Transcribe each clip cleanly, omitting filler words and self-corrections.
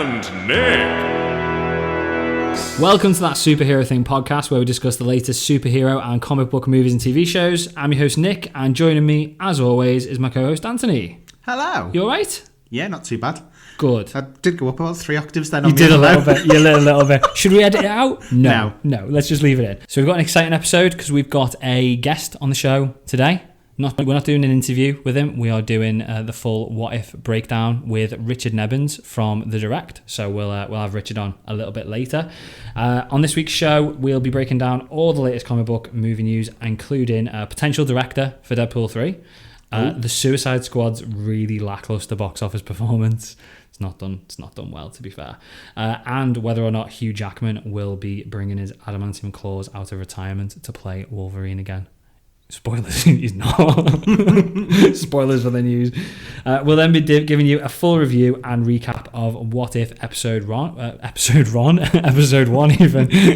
and Nick. Welcome to That Superhero Thing podcast, where we discuss the latest superhero and comic book movies and TV shows. I'm your host, Nick, and joining me, as always, is my co-host, Anthony. Hello. You all right? Yeah, not too bad. Good. I did go up about 3 octaves then. You did a little bit. You lit a little bit. Should we edit it out? No. Let's just leave it in. So we've got an exciting episode because we've got a guest on the show today. We're not doing an interview with him. We are doing the full What If breakdown with Richard Nebens from The Direct. So we'll have Richard on a little bit later. On this week's show, we'll be breaking down all the latest comic book movie news, including a potential director for Deadpool 3. The Suicide Squad's really lacklustre box office performance. It's not done well, to be fair. And whether or not Hugh Jackman will be bringing his adamantium claws out of retirement to play Wolverine again. Spoilers, he's not. Spoilers for the news. We'll then be giving you a full review and recap of What If episode 1 even.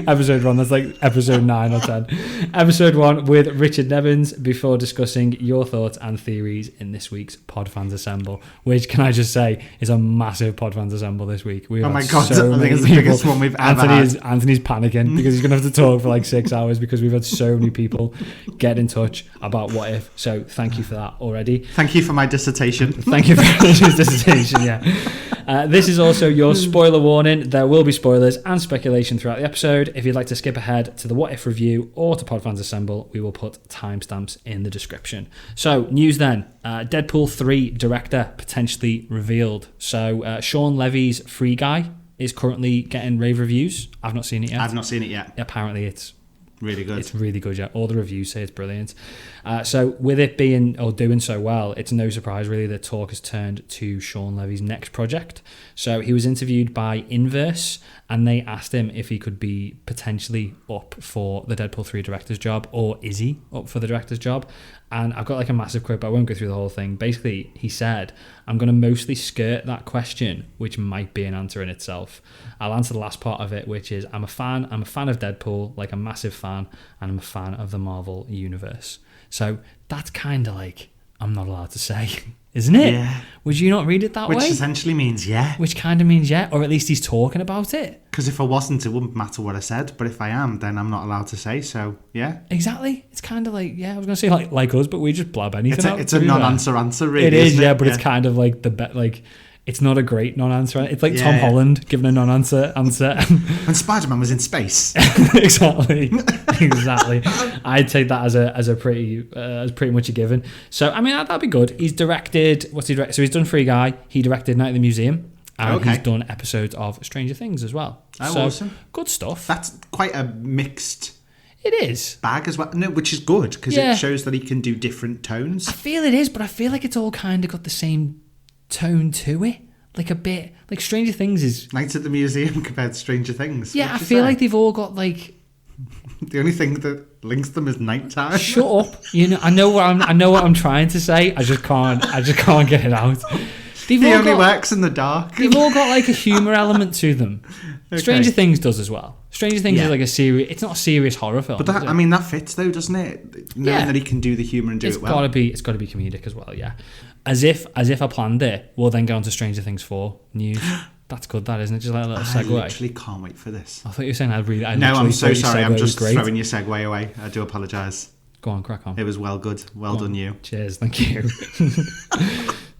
Episode 1, that's like episode 9 or 10. Episode 1 with Richard Nebens before discussing your thoughts and theories in this week's Podfans Assemble, which, can I just say, is a massive Podfans Assemble this week. Oh my God, I think it's the biggest one we've ever had. Anthony's panicking because he's going to have to talk for like 6 hours because we've had so many people get in touch about What If, so thank you for that already. Thank you for my dissertation. Thank you for your dissertation, yeah. This is also your spoiler warning. There will be spoilers and speculation throughout the episode. If you'd like to skip ahead to the What If review or to Podfans Assemble, we will put timestamps in the description. So, news then. Deadpool 3 director potentially revealed. So, Sean Levy's Free Guy is currently getting rave reviews. I've not seen it yet. I've not seen it yet. Apparently it's really good. It's really good, yeah. All the reviews say it's brilliant. So with it being or doing so well, it's no surprise really that talk has turned to Sean Levy's next project. So he was interviewed by Inverse, and they asked him if he could be potentially up for the Deadpool 3 director's job, or is he up for the director's job? And I've got like a massive quote, but I won't go through the whole thing. Basically, he said, "I'm going to mostly skirt that question, which might be an answer in itself. I'll answer the last part of it, which is I'm a fan of Deadpool, like a massive fan, and I'm a fan of the Marvel Universe." So that's kind of like, I'm not allowed to say, isn't it? Yeah. Would you not read it that way? Which essentially means yeah. Which kind of means yeah, or at least he's talking about it. Because if I wasn't, it wouldn't matter what I said. But if I am, then I'm not allowed to say, so yeah. Exactly. It's kind of like, yeah, I was going to say like us, but we just blab anything out. It's a non-answer answer, really. It is, isn't yeah, it? but it's kind of like it's not a great non-answer. It's like Tom Holland giving a non-answer answer. When Spider-Man was in space. Exactly. I'd take that as pretty much a given. So I mean that'd be good. He's directed. What's he directed? So he's done Free Guy. He directed Night at the Museum. And he's done episodes of Stranger Things as well. Oh, so, awesome. Good stuff. That's quite a mixed It is. bag as well. No, which is good because it shows that he can do different tones. I feel it is, but I feel like it's all kind of got the same tone to it. Like a bit like Stranger Things is Night at the Museum compared to Stranger Things. Yeah, I feel like they've all got like the only thing that links them is nighttime. Shut up. You know, I know what I'm trying to say. I just can't get it out. He only works in the dark. They've all got like a humour element to them. Okay. Stranger Things does as well. Stranger Things is like a serious. It's not a serious horror film. But that fits though, doesn't it? Knowing that he can do the humour and do it well. It's got to be comedic as well. Yeah. As if I planned it, we'll then get on to Stranger Things 4 news. That's good, that isn't it? Just like a little segue. I literally can't wait for this. I thought you were saying No, I'm so sorry. I'm just throwing your segue away. I do apologise. Go on, crack on. It was well good. Well done, you. Cheers, thank you.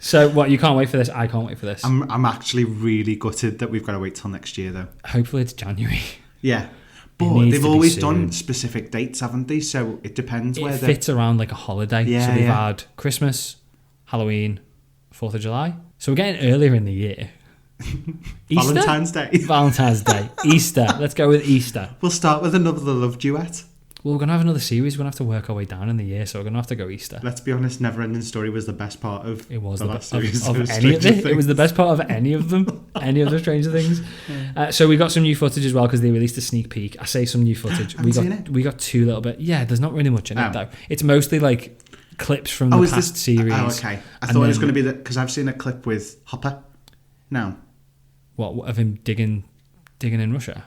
So, what, you can't wait for this? I can't wait for this. I'm actually really gutted that we've got to wait till next year, though. Hopefully it's January. Yeah. But they've always done specific dates, haven't they? So it depends where it fits around like a holiday. Yeah, so they've had Christmas, Halloween, 4th of July. So we're getting earlier in the year. Easter? Valentine's Day. Easter. Let's go with Easter. We'll start with another love duet. Well, we're going to have another series. We're going to have to work our way down in the year, so we're going to have to go Easter. Let's be honest, Neverending Story was the best part of the last series of any of it. It was the best part of any of them, any of the Stranger Things. So we got some new footage as well because they released a sneak peek. I say some new footage. We got two little bit. Yeah, there's not really much in it though. It's mostly like clips from the past series. Oh, okay. I thought it was going to be because I've seen a clip with Hopper. No. What of him digging in Russia?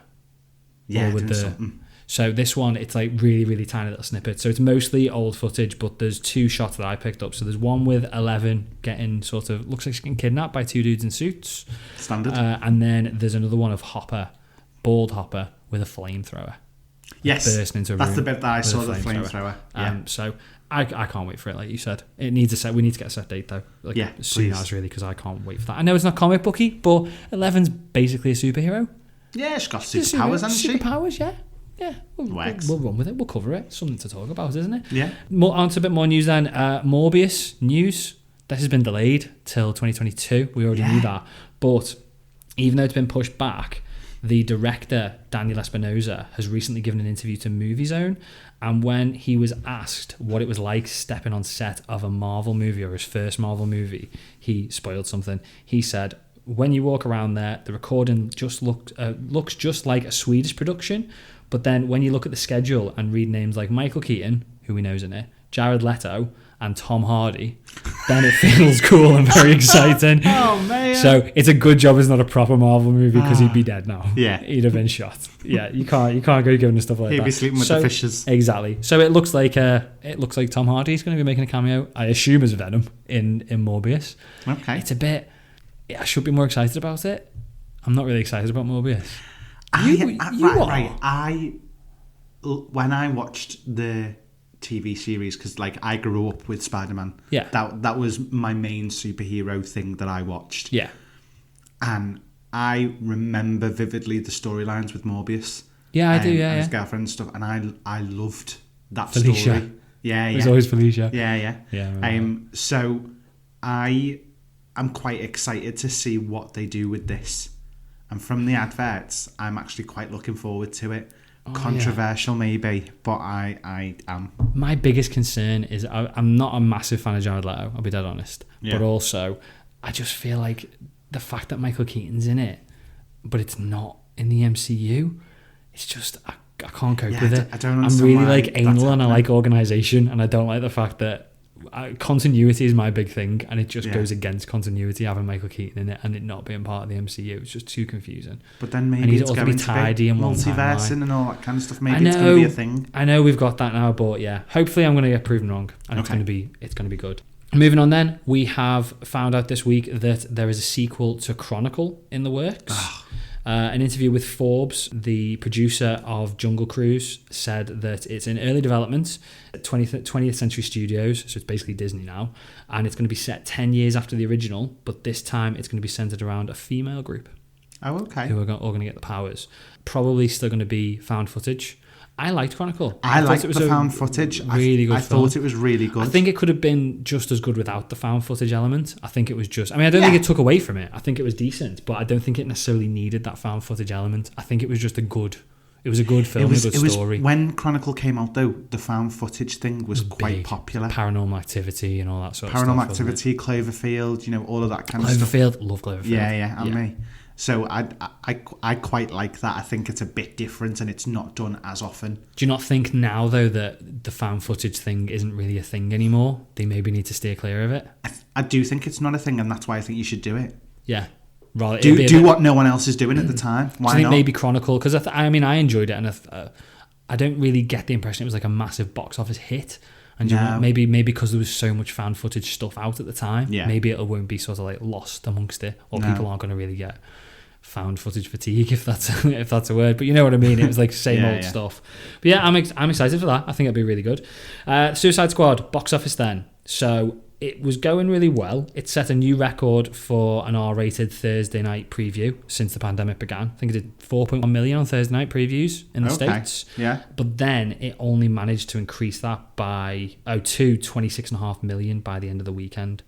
Yeah, with something. So this one, it's like really, really tiny little snippets. So it's mostly old footage, but there's 2 shots that I picked up. So there's one with Eleven getting looks like she's getting kidnapped by 2 dudes in suits. Standard. And then there's another one of Hopper, bald Hopper, with a flamethrower. Yes, bursting into a that's room the bit that I saw, the flamethrower. Yeah. So I can't wait for it, like you said. It needs a set. We need to get a set date though. Like, yeah, as soon as, really, because I can't wait for that. I know it's not comic booky, but Eleven's basically a superhero. Yeah, she's got superpowers, hasn't she? Superpowers, yeah. Yeah, we'll run with it. We'll cover it. Something to talk about, isn't it? Yeah. On to a bit more news then. Morbius news. This has been delayed till 2022. We already knew that. But even though it's been pushed back, the director, Daniel Espinosa, has recently given an interview to Movie Zone. And when he was asked what it was like stepping on set of a Marvel movie or his first Marvel movie, he spoiled something. He said, when you walk around there, the recording just looks just like a Swedish production. But then when you look at the schedule and read names like Michael Keaton, who we know's in it, Jared Leto, and Tom Hardy, then it feels cool and very exciting. Oh, man. So it's a good job it's not a proper Marvel movie, because he'd be dead now. Yeah. He'd have been shot. Yeah, you can't go giving us stuff like that. He'd be sleeping with the fishes. Exactly. So it looks like Tom Hardy's going to be making a cameo, I assume, as Venom in Morbius. Okay. It's a bit... I should be more excited about it. I'm not really excited about Morbius. When I watched the TV series, because like I grew up with Spider-Man. Yeah. That was my main superhero thing that I watched. Yeah. And I remember vividly the storylines with Morbius. Yeah, I do. Yeah, and his yeah. girlfriend and stuff, and I loved that Felicia. story. Yeah, yeah. It was always Felicia. Yeah. Yeah. So I'm quite excited to see what they do with this. And from the adverts, I'm actually quite looking forward to it. Controversial, maybe, but I am. My biggest concern is I'm not a massive fan of Jared Leto, I'll be dead honest. Yeah. But also, I just feel like the fact that Michael Keaton's in it, but it's not in the MCU, it's just... I can't cope with it. I don't understand. I'm really like anal and I like organisation, and I don't like the fact that continuity is my big thing, and it just goes against continuity having Michael Keaton in it and it not being part of the MCU. It's just too confusing. But then maybe it's going to be and multiverse and all that kind of stuff. Maybe it's going to be a thing. I know we've got that now, but yeah, hopefully I'm going to get proven wrong, and it's going to be good. Moving on then, we have found out this week that there is a sequel to Chronicle in the works. An interview with Forbes, the producer of Jungle Cruise, said that it's in early development at 20th Century Studios, so it's basically Disney now, and it's going to be set 10 years after the original, but this time it's going to be centered around a female group. Oh, okay. Who are all going to get the powers. Probably still going to be found footage. I liked Chronicle. I liked the found footage. Really good. I thought it was really good. I think it could have been just as good without the found footage element. I think it was just... I mean, I don't think it took away from it. I think it was decent, but I don't think it necessarily needed that found footage element. I think it was just a good... It was a good film, a good story. When Chronicle came out, though, the found footage thing was quite big. Popular. Paranormal Activity and all that sort of stuff. Paranormal Activity, Cloverfield, all of that kind of stuff. Cloverfield, love Cloverfield. Yeah, and me. So I quite like that. I think it's a bit different and it's not done as often. Do you not think now, though, that the found footage thing isn't really a thing anymore? They maybe need to steer clear of it? I do think it's not a thing, and that's why I think you should do it. Yeah. Rather, do what no one else is doing at the time. Why I think not? Maybe Chronicle, because I enjoyed it, and I don't really get the impression it was like a massive box office hit. And maybe because there was so much fan footage stuff out at the time, maybe it won't be sort of like lost amongst it, or people aren't going to really get found footage fatigue, if that's a word. But you know what I mean. It was like same old stuff. But yeah, I'm excited for that. I think it'll be really good. Suicide Squad box office then. So it was going really well. It set a new record for an R-rated Thursday night preview since the pandemic began. I think it did 4.1 million on Thursday night previews in the States. Yeah. But then it only managed to increase that by to 26.5 million by the end of the weekend.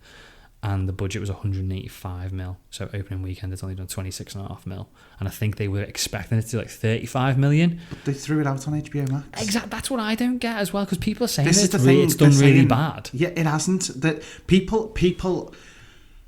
And the budget was 185 mil. So opening weekend, it's only done 26.5 mil. And I think they were expecting it to like 35 million. But they threw it out on HBO Max. Exactly. That's what I don't get as well, because people are saying it's done really bad. Yeah, it hasn't. That people.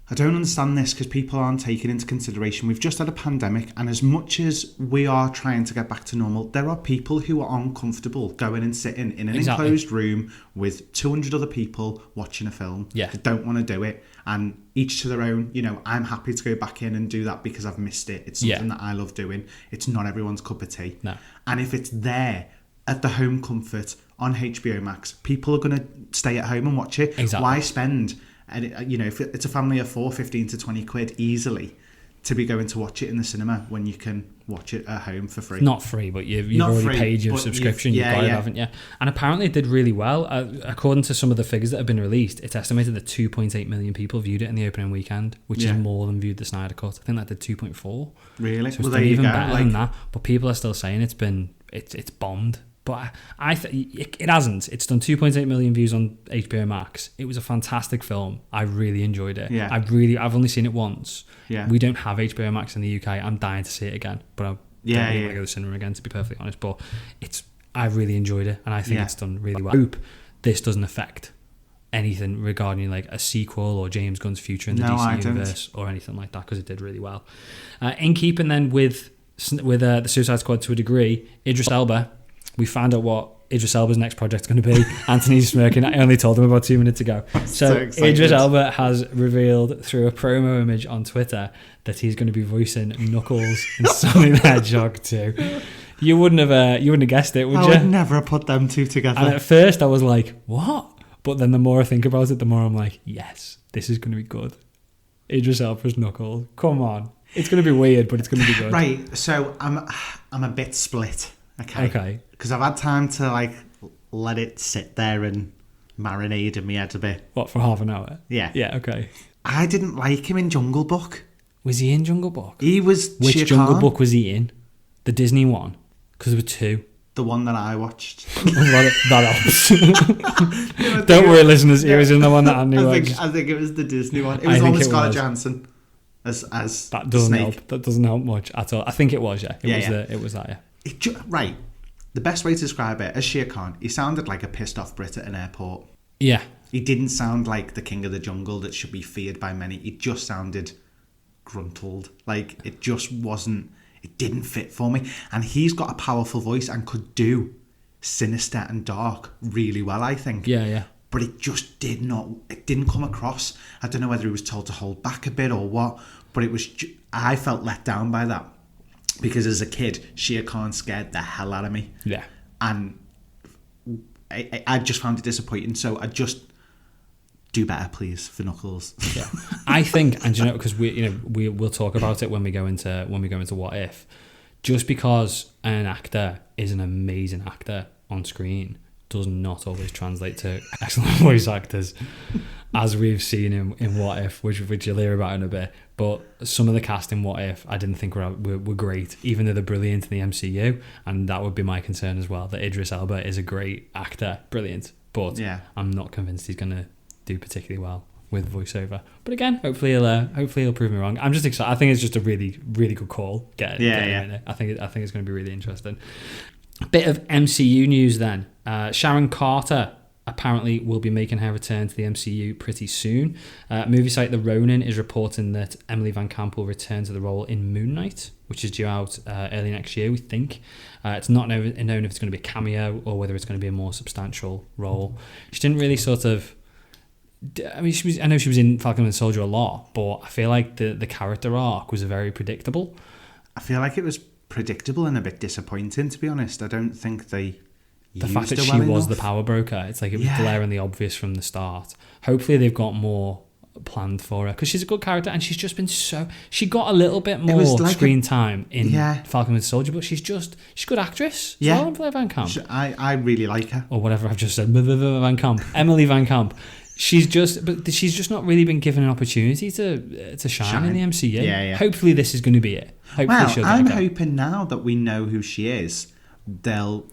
I don't understand this, because people aren't taking into consideration we've just had a pandemic, and as much as we are trying to get back to normal, there are people who are uncomfortable going and sitting in an enclosed room with 200 other people watching a film. Yeah. They don't want to do it, and each to their own. I'm happy to go back in and do that because I've missed it. It's something that I love doing. It's not everyone's cup of tea. No. And if it's there at the home comfort on HBO Max. People are going to stay at home and watch it. Exactly. Why spend, if it's a family of 4, 15 to 20 quid easily to be going to watch it in the cinema when you can watch it at home for free? Not free, but you've Not already free, paid your but subscription. You've got it, haven't you? And apparently it did really well. According to some of the figures that have been released, it's estimated that 2.8 million people viewed it in the opening weekend, which is more than viewed the Snyder Cut. I think that did 2.4. Really? So it's done even better than that. But people are still saying it's bombed. But it hasn't. It's done 2.8 million views on HBO Max. It was a fantastic film. I really enjoyed it. Yeah. I've only seen it once. Yeah. We don't have HBO Max in the UK. I'm dying to see it again, but I don't really want to go to the cinema again, to be perfectly honest. But I really enjoyed it, and I think it's done really well. I hope this doesn't affect anything regarding like a sequel or James Gunn's future in the DC universe or anything like that, because it did really well. In keeping then with the Suicide Squad to a degree, Idris Elba. We found out what Idris Elba's next project's going to be. Anthony's smirking. I only told him about 2 minutes ago. So Idris Elba has revealed through a promo image on Twitter that he's going to be voicing Knuckles in Sonic the Hedgehog 2. You wouldn't have guessed it, would you? I would never have put them two together. And at first I was like, what? But then the more I think about it, the more I'm like, yes, this is going to be good. Idris Elba's Knuckles. Come on. It's going to be weird, but it's going to be good. Right. So I'm a bit split. Okay. Because I've had time to let it sit there and marinate in my head a bit. What, for half an hour? Yeah. Yeah, okay. I didn't like him in Jungle Book. Was he in Jungle Book? He was. Which Jungle Book was he in? The Disney one? Because there were two. The one that I watched. That helps. Don't worry, listeners. He was in the one that Andy watched. I think it was the Disney one. It was the one with Scarlett Johansson as that doesn't Snake. help. That doesn't help much at all. I think it was. It was that. Right. The best way to describe it, as Shere Khan, he sounded like a pissed off Brit at an airport. Yeah. He didn't sound like the king of the jungle that should be feared by many. He just sounded gruntled. Like, it just wasn't... It didn't fit for me. And he's got a powerful voice and could do sinister and dark really well, I think. Yeah. But it just didn't come across. I don't know whether he was told to hold back a bit or what, but it was... I felt let down by that. Because as a kid, Shere Khan scared the hell out of me. Yeah. And I just found it disappointing. So I just do better, please, for Knuckles. Yeah. I think, and because we'll talk about it when we go into What If. Just because an actor is an amazing actor on screen does not always translate to excellent voice actors, as we've seen in What If, which you'll hear about in a bit. But some of the cast in What If, I didn't think were great, even though they're brilliant in the MCU, and that would be my concern as well, that Idris Elba is a great actor, brilliant, but I'm not convinced he's going to do particularly well with voiceover. But again, hopefully he'll prove me wrong. I'm just excited. I think it's just a really, really good call. Getting in it. I think it's going to be really interesting. A bit of MCU news then. Sharon Carter apparently will be making her return to the MCU pretty soon. Movie site The Ronin is reporting that Emily Van Camp will return to the role in Moon Knight, which is due out early next year, we think. It's not known if it's going to be a cameo or whether it's going to be a more substantial role. She didn't really sort of... I know she was in Falcon and Soldier a lot, but I feel like the character arc was very predictable. I feel like it was predictable and a bit disappointing, to be honest. I don't think they... The fact that she was the power broker, it's like it was glaringly obvious from the start. Hopefully they've got more planned for her, because she's a good character and she's just been she got a little bit more screen time in Falcon and Soldier, but she's a good actress. Yeah. Van Camp. I really like her. Or whatever I've just said. Van Camp. Emily Van Camp. She's just not really been given an opportunity to shine in the MCU. Yeah. Hopefully this is going to be it. Hopefully I'm hoping now that we know who she is, they'll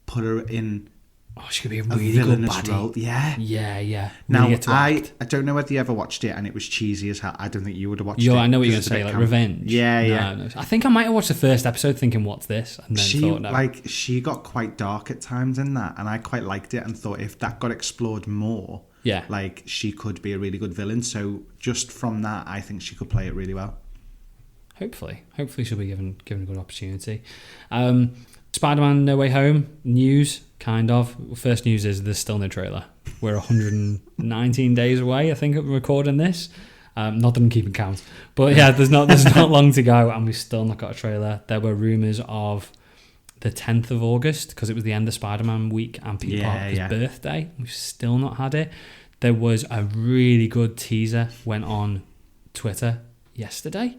put her in. Oh, she could be a really good baddie. Role. Yeah. Now, I don't know whether you ever watched it and it was cheesy as hell. I don't think you would have watched it. I know what you're going to say, like Revenge. Yeah. No. I think I might have watched the first episode thinking, what's this? And then thought, no. She got quite dark at times in that, and I quite liked it and thought if that got explored more, she could be a really good villain. So just from that, I think she could play it really well. Hopefully she'll be given a good opportunity. Spider-Man No Way Home news, kind of. First news is there's still no trailer. We're 119 days away, I think, of recording this. Not that I'm keeping count, but yeah, there's not long to go, and we've still not got a trailer. There were rumours of the 10th of August because it was the end of Spider-Man week and Peter Parker's birthday. We've still not had it. There was a really good teaser went on Twitter yesterday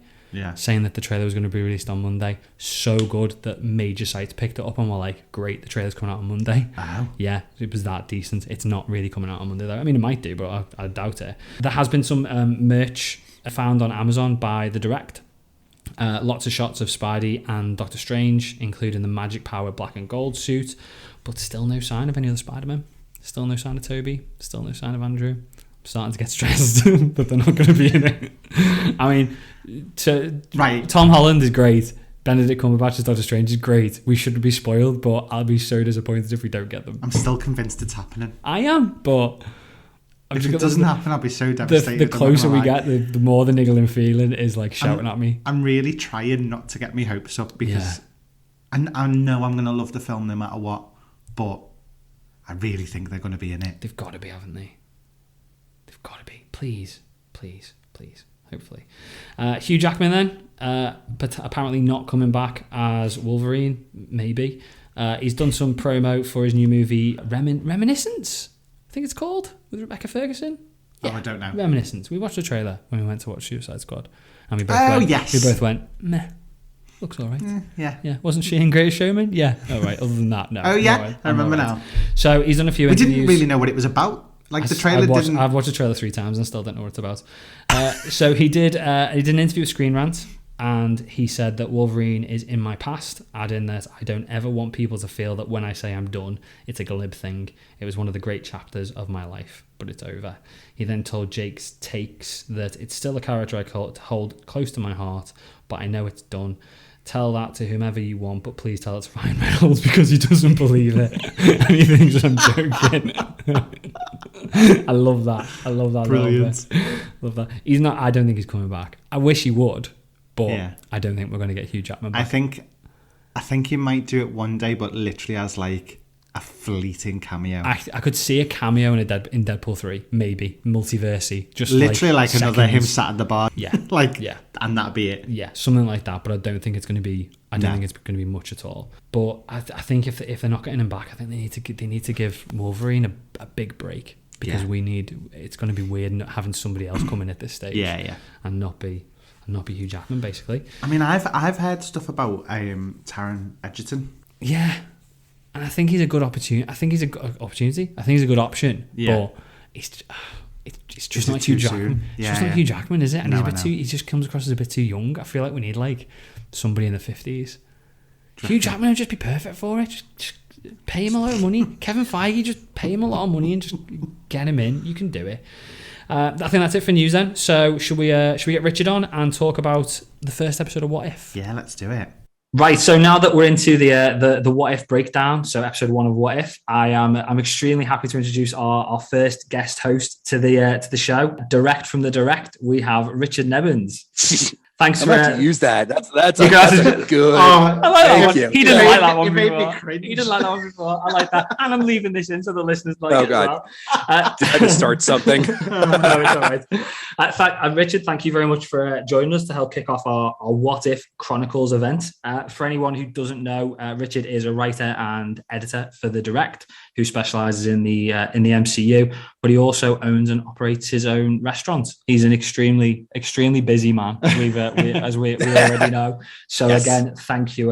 saying that the trailer was going to be released on Monday. So good that major sites picked it up and were like, great, the trailer's coming out on Monday. Wow. Yeah, it was that decent. It's not really coming out on Monday though. I mean, it might do, but I doubt it. There has been some merch found on Amazon by the Direct. Lots of shots of Spidey and Doctor Strange, including the magic power black and gold suit, but still no sign of any other Spider-Man. Still no sign of Toby. Still no sign of Andrew. I'm starting to get stressed that they're not going to be in it. I mean, Tom Holland is great. Benedict Cumberbatch as Doctor Strange is great. We shouldn't be spoiled, but I'll be so disappointed if we don't get them. I'm still convinced it's happening. I am, but... If it doesn't happen, I'll be so devastated. The closer we get, the more the niggling feeling is like shouting at me. I'm really trying not to get my hopes up because I know I'm going to love the film no matter what, but I really think they're going to be in it. They've got to be, haven't they? They've got to be. Please, please, please. Hopefully. Hugh Jackman then, but apparently not coming back as Wolverine, maybe. He's done some promo for his new movie, Reminiscence, I think it's called, with Rebecca Ferguson. Yeah, I don't know. Reminiscence. We watched the trailer when we went to watch Suicide Squad. And we both went, meh. Looks all right. Yeah. Wasn't she in Greatest Showman? Yeah. All right. Other than that, no. Oh, yeah. I remember now. So he's done a few interviews. We didn't really know what it was about. Like the trailer didn't... I've watched the trailer 3 times and still don't know what it's about. So he did an interview with Screen Rant, and he said that Wolverine is in my past, adding that I don't ever want people to feel that when I say I'm done, it's a glib thing. It was one of the great chapters of my life, but it's over. He then told Jake's Takes that it's still a character I hold close to my heart, but I know it's done. Tell that to whomever you want, but please tell it to Ryan Reynolds because he doesn't believe it. And he thinks I'm joking. I love that. Brilliant. Love that. I don't think he's coming back. I wish he would, but I don't think we're going to get Hugh Jackman back. I think he might do it one day, but literally as like a fleeting cameo. I could see a cameo in Deadpool 3, maybe multiverse, just literally like another him sat at the bar. Yeah, and that'd be it. Yeah, something like that. But I don't think it's going to be. I don't think it's going to be much at all. But I think if they're not getting him back, I think they need to give Wolverine a big break because it's going to be weird not having somebody else come in at this stage. And not be Hugh Jackman, basically. I mean, I've heard stuff about Taron Egerton. Yeah. And I think he's a good opportunity. I think he's a good opportunity. I think he's a good option. Yeah. But it's just not Hugh Jackman. It's just not Hugh Jackman, is it? And he just comes across as a bit too young. I feel like we need like somebody in the 50s. Hugh Jackman would just be perfect for it. Just pay him a lot of money. Kevin Feige, just pay him a lot of money and just get him in. You can do it. I think that's it for news then. So should we get Richard on and talk about the first episode of What If? Yeah, let's do it. Right, so now that we're into the What If breakdown, so episode 1 of What If, I'm extremely happy to introduce our first guest host to the show. Direct from the Direct, we have Richard Nebens. Thanks I'm for about to use that. That's a good. I like Thank that you. He didn't like that one Made before. me cringe. He didn't like that one before. I like that, and I'm leaving this in so the listeners like it God. as well. Trying to start something. No, it's all right. Richard, thank you very much for joining us to help kick off our What If Chronicles event. For anyone who doesn't know, Richard is a writer and editor for The Direct, who specialises in the MCU, but he also owns and operates his own restaurant. He's an extremely busy man, as we already know. So again, thank you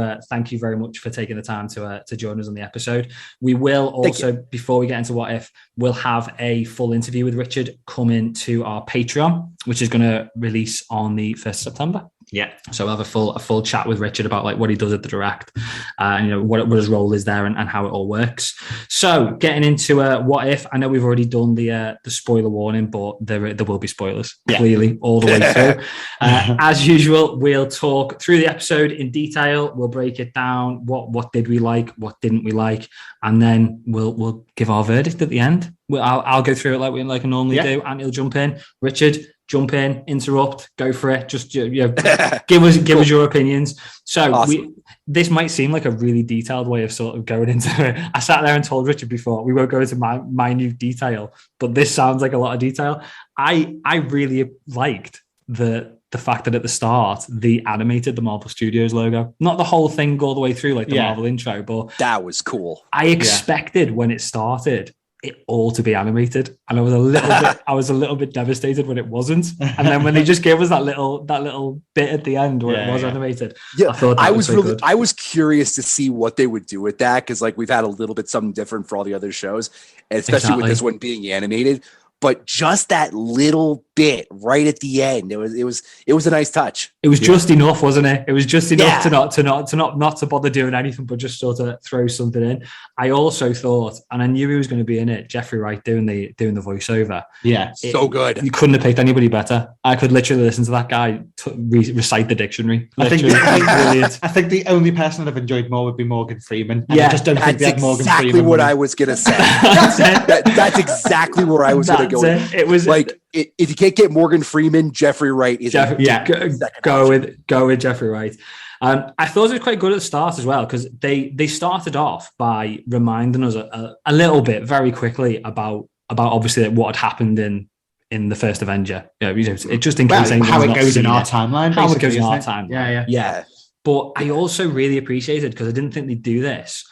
very much for taking the time to join us on the episode. We will also, before we get into What If, we'll have a full interview with Richard coming to our Patreon, which is going to release on the 1st of September. Yeah, so we'll have a full chat with Richard about like what he does at the Direct, what his role is there and how it all works. So getting into What If, I know we've already done the spoiler warning, but there will be spoilers clearly all the way through. As usual, we'll talk through the episode in detail. We'll break it down. What did we like? What didn't we like? And then we'll give our verdict at the end. I'll go through it like I normally do, and he'll jump in. Richard, jump in, interrupt, go for it. Just give us your opinions. So awesome. This might seem like a really detailed way of sort of going into it. I sat there and told Richard before we won't go into minute detail, but this sounds like a lot of detail. I really liked the the fact that at the start they animated the Marvel Studios logo, not the whole thing all the way through like the Marvel intro, but that was cool. I expected when it started it all to be animated, and I was a little bit devastated when it wasn't. And then when they just gave us that little bit at the end where it was animated, I thought that was really good. I was curious to see what they would do with that, because like we've had a little bit something different for all the other shows, and especially with this one being animated. But just that little bit right at the end, it was a nice touch. It was just enough, wasn't it? It was just enough to not to bother doing anything, but just sort of throw something in. I also thought, and I knew he was going to be in it, Jeffrey Wright doing the voiceover. Yeah, so good. You couldn't have picked anybody better. I could literally listen to that guy recite the dictionary. I think the only person I've enjoyed more would be Morgan Freeman. And I just don't think they had Morgan Freeman. Exactly what I was going to say. That's exactly where I was going to go. It was like if you can't get Morgan Freeman, Jeffrey Wright is go with Jeffrey Wright. I thought it was quite good at the start as well, because they started off by reminding us a little bit very quickly about obviously what had happened in the first Avenger. It just in case how it goes in our timeline. How it goes in our timeline. Yeah. But I also really appreciated, because I didn't think they'd do this,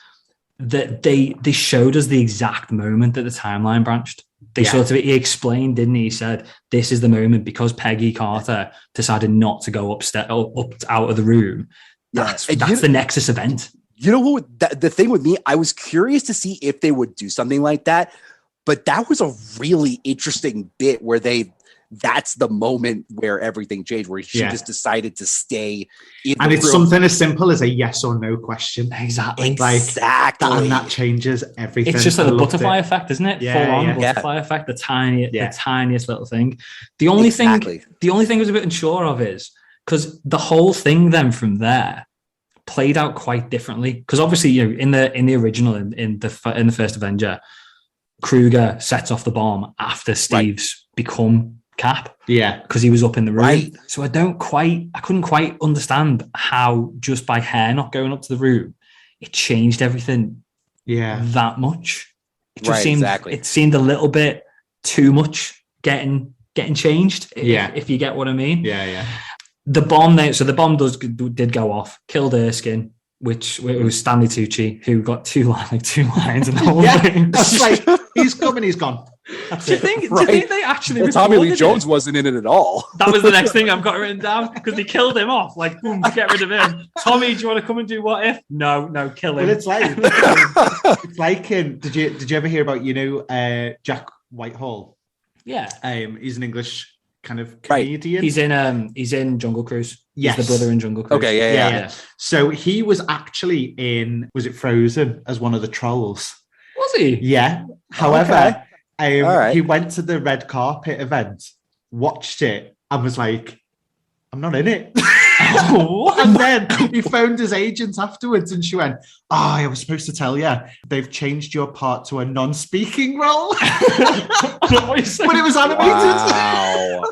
that they showed us the exact moment that the timeline branched. He explained, didn't he? He said, this is the moment because Peggy Carter decided not to go up out of the room. That's the Nexus event. You know what? The thing with me, I was curious to see if they would do something like that, but that was a really interesting bit where that's the moment where everything changed, where she just decided to stay in and the it's room. Something as simple as a yes or no question. Exactly. And that changes everything. It's just like the butterfly effect, isn't it? Yeah, butterfly effect, the tiniest little thing. The only thing I was a bit unsure of is, because the whole thing then from there played out quite differently. Because obviously, in the original, in the first Avenger, Kruger sets off the bomb after Steve's become Cap, because he was up in the room. So I couldn't quite understand how just by hair not going up to the room, it changed everything. That much. It just seemed a little bit too much getting changed. If you get what I mean. The bomb the bomb did go off, killed Erskine, which it was Stanley Tucci, who got two lines in the whole thing. That's like, he's come and he's gone. Do you think they actually Tommy Lee Jones wasn't in it at all? That was the next thing I've got written down, because they killed him off. Like, boom, get rid of him. Tommy, do you want to come and do What If? No, kill him. Well, it's like did you ever hear about Jack Whitehall? Yeah. He's an English kind of comedian. He's in Jungle Cruise. Yes. He's the brother in Jungle Cruise. Okay, yeah. So he was actually was it Frozen as one of the trolls? Was he? Yeah. However, he went to the red carpet event, watched it, and was like, I'm not in it. And then he phoned his agent afterwards, and she went, I was supposed to tell you, they've changed your part to a non-speaking role. But it was animated. Wow.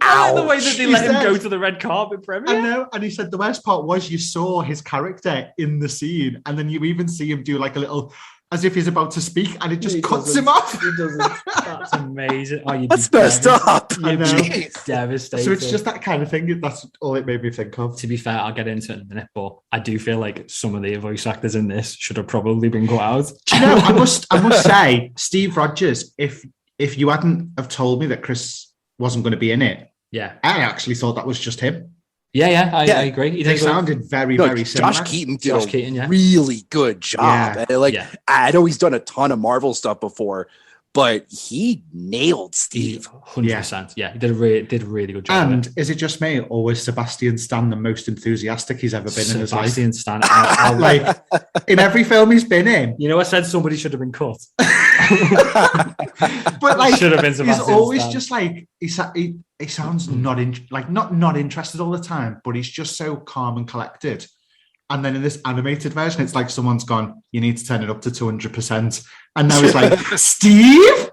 I like the way that they let him go to the red carpet premiere. I know, and he said the worst part was you saw his character in the scene, and then you even see him do like a little, as if he's about to speak, and it just cuts him off. He doesn't. That's amazing. That's messed up. You'd be devastated. So it's just that kind of thing. That's all it made me think of. To be fair, I'll get into it in a minute, but I do feel like some of the voice actors in this should have probably been cut out. Do you know, I must say, Steve Rogers, if you hadn't have told me that Chris wasn't going to be in it, I actually thought that was just him. I agree. They sounded very similar. Josh Keaton did a really good job. I know he's done a ton of Marvel stuff before, but he nailed Steve. 100%. Yeah, he did a really good job. And is it just me, or was Sebastian Stan the most enthulastic he's ever been in his life? Sebastian Stan, like in every film he's been in. I said somebody should have been cut. But like, should have been Sebastian he's always Stan. Just like he sounds not interested all the time, but he's just so calm and collected. And then in this animated version, it's like someone's gone, you need to turn it up to 200%. And now it's like, Steve?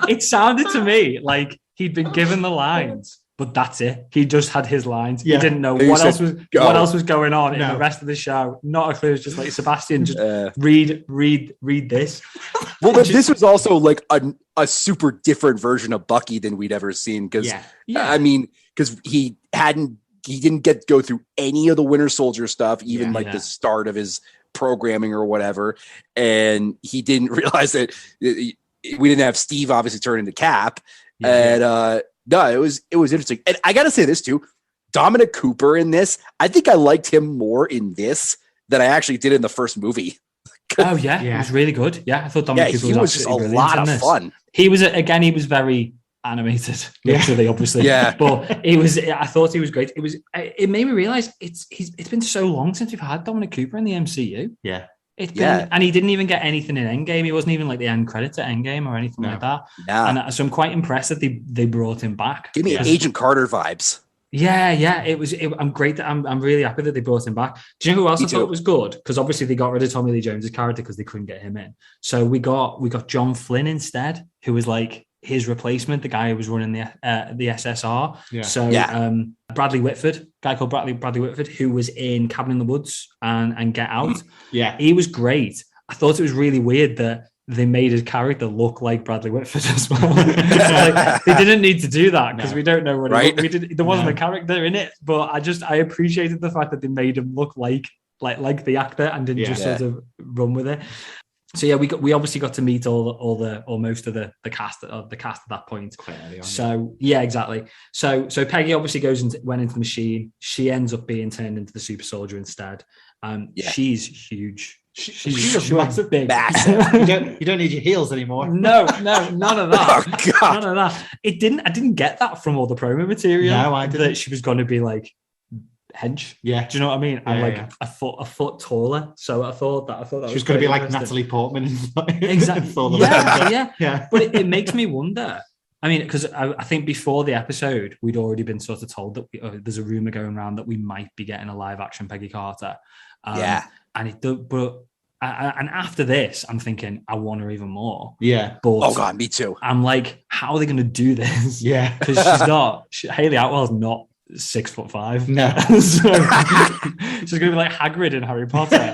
It sounded to me like he'd been given the lines but that's it. He just had his lines. Yeah. He didn't know He what said, else was going on in No. the rest of the show. Not a clue. It's just like, Sebastian, just read this. Well, but this was also like a super different version of Bucky than we'd ever seen. Because I mean, because he didn't go through any of the Winter Soldier stuff, even the start of his programming or whatever, and he didn't realize that we didn't have Steve obviously turn into Cap. And no, it was interesting. And I gotta say this too, Dominic Cooper in this, I think I liked him more in this than I actually did in the first movie. Oh yeah, it was really good. Yeah, I thought Dominic Cooper was just a lot of fun. He was very animated, literally, obviously. Yeah, but I thought he was great. It made me realize it's been so long since we've had Dominic Cooper in the MCU. Yeah. And he didn't even get anything in Endgame. He wasn't even like the end credits at Endgame or anything like that. Yeah. And so I'm quite impressed that they brought him back. Give me Agent Carter vibes. Yeah. I'm great. I'm really happy that they brought him back. Do you know who else I thought was good? Because obviously they got rid of Tommy Lee Jones's character because they couldn't get him in. So we got John Flynn instead, who was like his replacement, the guy who was running the SSR. Yeah. So Bradley Whitford, guy called Bradley Whitford, who was in Cabin in the Woods and Get Out. Yeah, he was great. I thought it was really weird that they made his character look like Bradley Whitford as well. They didn't need to do that because we don't know what we did. There wasn't a character in it, but I appreciated the fact that they made him look like the actor and didn't just sort of run with it. So yeah, we obviously got to meet all most of the cast at that point. So yeah, exactly. So Peggy obviously went into the machine. She ends up being turned into the super soldier instead. She's huge. She's massive, big. Massive. You don't need your heels anymore. No, none of that. Oh, God. None of that. I didn't get that from all the promo material. No, I didn't. That she was going to be like hench. Yeah. Do you know what I mean? I'm a foot taller. So I thought that she was going to be like Natalie Portman. Exactly. Yeah. But it makes me wonder. I mean, because I think before the episode, we'd already been sort of told that there's a rumor going around that we might be getting a live action Peggy Carter. And and after this, I'm thinking I want her even more. Yeah. But oh God, me too. I'm like, how are they going to do this? Yeah. Because Hayley Atwell's not 6'5". No. So she's going to be like Hagrid in Harry Potter.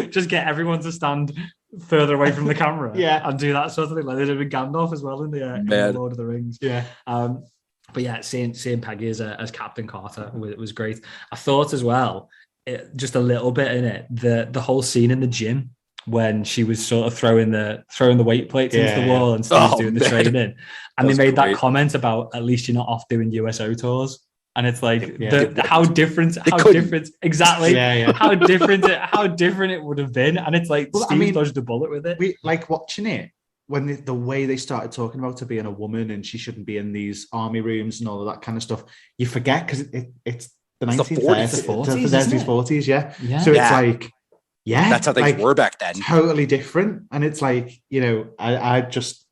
Just get everyone to stand further away from the camera. And do that sort of thing. Like they did with Gandalf as well in the Lord of the Rings. Yeah. But yeah, seeing Peggy as Captain Carter was great. I thought as well, just a little bit in it, the whole scene in the gym when she was sort of throwing the weight plates into the wall and Steve's doing the training, and they made that comment about at least you're not off doing USO tours. And it's like how different exactly how different it would have been. And it's like Steve dodged a bullet with it. We like watching it when the way they started talking about her being a woman and she shouldn't be in these army rooms and all of that kind of stuff. You forget because it's the 1930s, 40s, yeah. So it's like, that's how things were back then. Totally different. And it's like, I just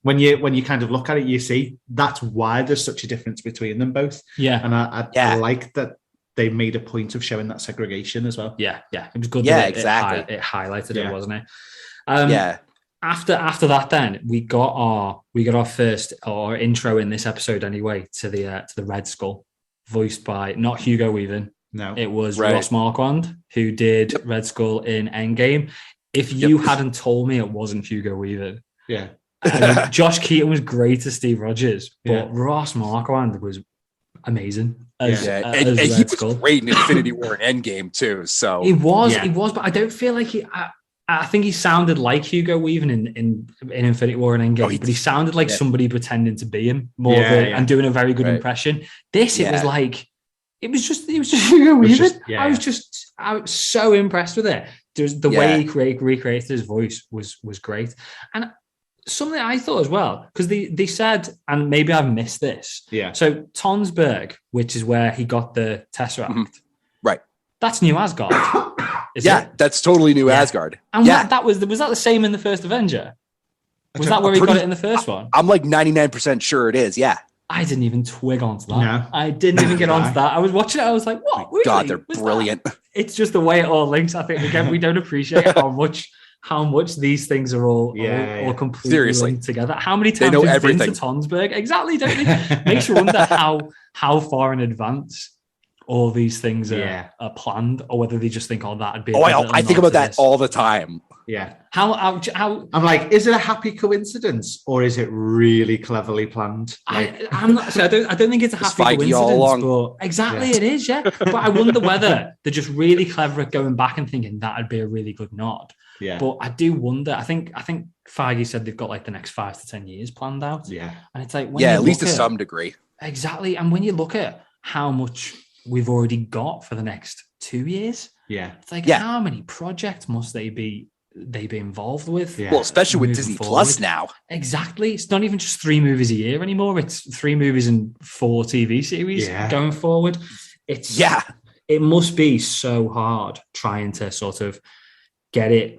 when you kind of look at it, you see that's why there's such a difference between them both. Yeah. And I like that they made a point of showing that segregation as well. Yeah. It was good. Yeah, exactly. It highlighted it, wasn't it? After that, then we got our first intro in this episode anyway to the Red Skull, voiced by not Hugo Weaving. No, it was Ross Marquand who did Red Skull in Endgame. If you hadn't told me it wasn't Hugo Weaving, Josh Keaton was great as Steve Rogers, but Ross Marquand was amazing as and he was great in Infinity War and Endgame too. So he was, but I don't feel like he. I think he sounded like Hugo Weaving in Infinity War and Endgame, but he sounded like somebody pretending to be him and doing a very good impression. This, it was like, it was just Hugo Weaving. I was so impressed with it. The way he recreated his voice was great. And something I thought as well, because they said, and maybe I've missed this. Yeah. So Tonsberg, which is where he got the Tesseract. Right. That's New Asgard. That's totally New Asgard. And was that the same in the first Avenger? Was that where he got it in the first one? I'm like 99% sure it is. Yeah. I didn't even twig onto that. No. I didn't even get onto that. I was watching it. I was like, what? Really? God, they're brilliant. It's just the way it all links. I think, again, we don't appreciate how much how much these things are all completely Seriously. linked together. How many times know have everything. been to Tonsberg? Exactly, don't they? Makes you wonder how far in advance all these things are planned, or whether they just think, "Oh, that'd be." I think about that all the time. Yeah. How I'm like, is it a happy coincidence or is it really cleverly planned? I'm not. So I don't think it's a happy coincidence, but exactly it is. Yeah, but I wonder whether they're just really clever at going back and thinking that'd be a really good nod. Yeah. But I do wonder. I think Feige said they've got like the next 5 to 10 years planned out. Yeah. And it's like at least to some degree. Exactly. And when you look at how much we've already got for the next 2 years, it's like how many projects must they be involved with? Yeah. Well, especially with Disney Plus now. Exactly. It's not even just 3 movies a year anymore. It's 3 movies and 4 TV series going forward. It must be so hard trying to sort of get it.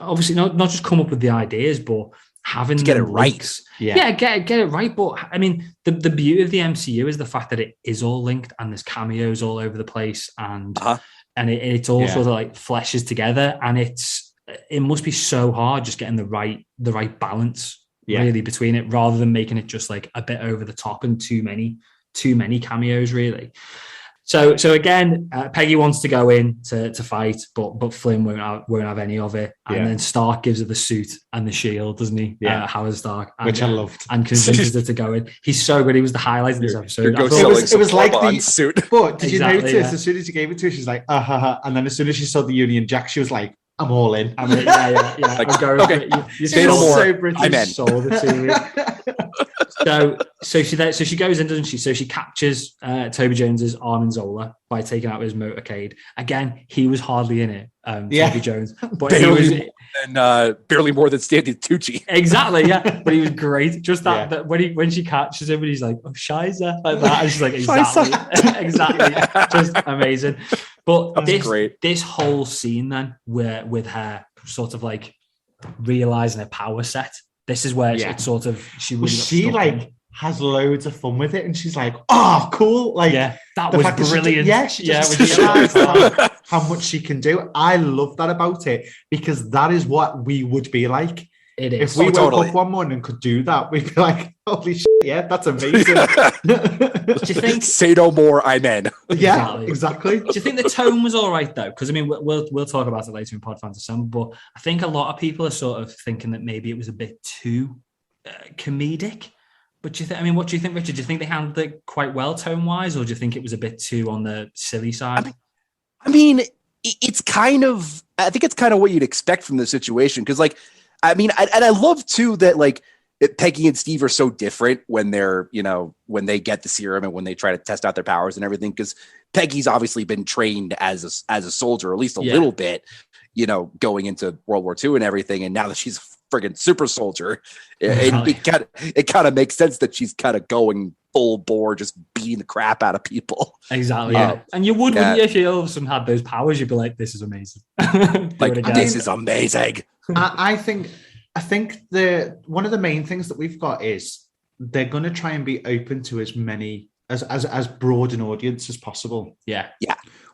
Obviously, not just come up with the ideas, but having to get it right. Get it right. But I mean, the beauty of the MCU is the fact that it is all linked and there's cameos all over the place, and it's all sort of like fleshes together, and it must be so hard just getting the right balance really between it, rather than making it just like a bit over the top and too many cameos really. So again, Peggy wants to go in to fight, but Flynn won't have any of it. And then Stark gives her the suit and the shield, doesn't he? Yeah, Howard Stark, which I loved, and convinces her to go in. He's so good. He was the highlight of this episode. It was like the suit. But did you notice as soon as you gave it to her, she's like, and then as soon as she saw the Union Jack, she was like, I'm all in. I'm going. Okay, you so British. I'm in. Sold it to me. So she goes in, doesn't she? So she captures Toby Jones's Armin Zola by taking out his motorcade. Again, he was hardly in it. Toby Jones, but barely more than Stanley Tucci. Exactly, yeah. But he was great. Just that when she catches him, and he's like, "Oh, Shiza," like that, and she's like, "Exactly, just amazing." But this whole scene then, where with her sort of like realizing her power set, this is where it's sort of she has loads of fun with it, and she's like, "Oh, cool!" Like, that was brilliant. She realized how much she can do. I love that about it, because that is what we would be like. It is. If we woke up one morning and could do that, we'd be like, "Holy shit, yeah, that's amazing." Do you think? Say no more, I'm in. Yeah, exactly. Do you think the tone was all right though? Because I mean, we'll talk about it later in Pod Fans Assemble, but I think a lot of people are sort of thinking that maybe it was a bit too comedic. But do you think? I mean, what do you think, Richard? Do you think they handled it quite well tone-wise, or do you think it was a bit too on the silly side? I mean, it's kind of. I think it's kind of what you'd expect from the situation, because, like, I mean, I love too that like Peggy and Steve are so different when they're, when they get the serum and when they try to test out their powers and everything, because Peggy's obviously been trained as a soldier, or at least a little bit, going into World War II and everything, and now that she's a friggin' super soldier, it kind of makes sense that she's kind of going full bore, just beating the crap out of people. Exactly. And you would, wouldn't you, if you all of a sudden had those powers, you'd be like, "This is amazing." This is amazing. I think one of the main things that we've got is they're going to try and be open to as many as broad an audience as possible. Yeah.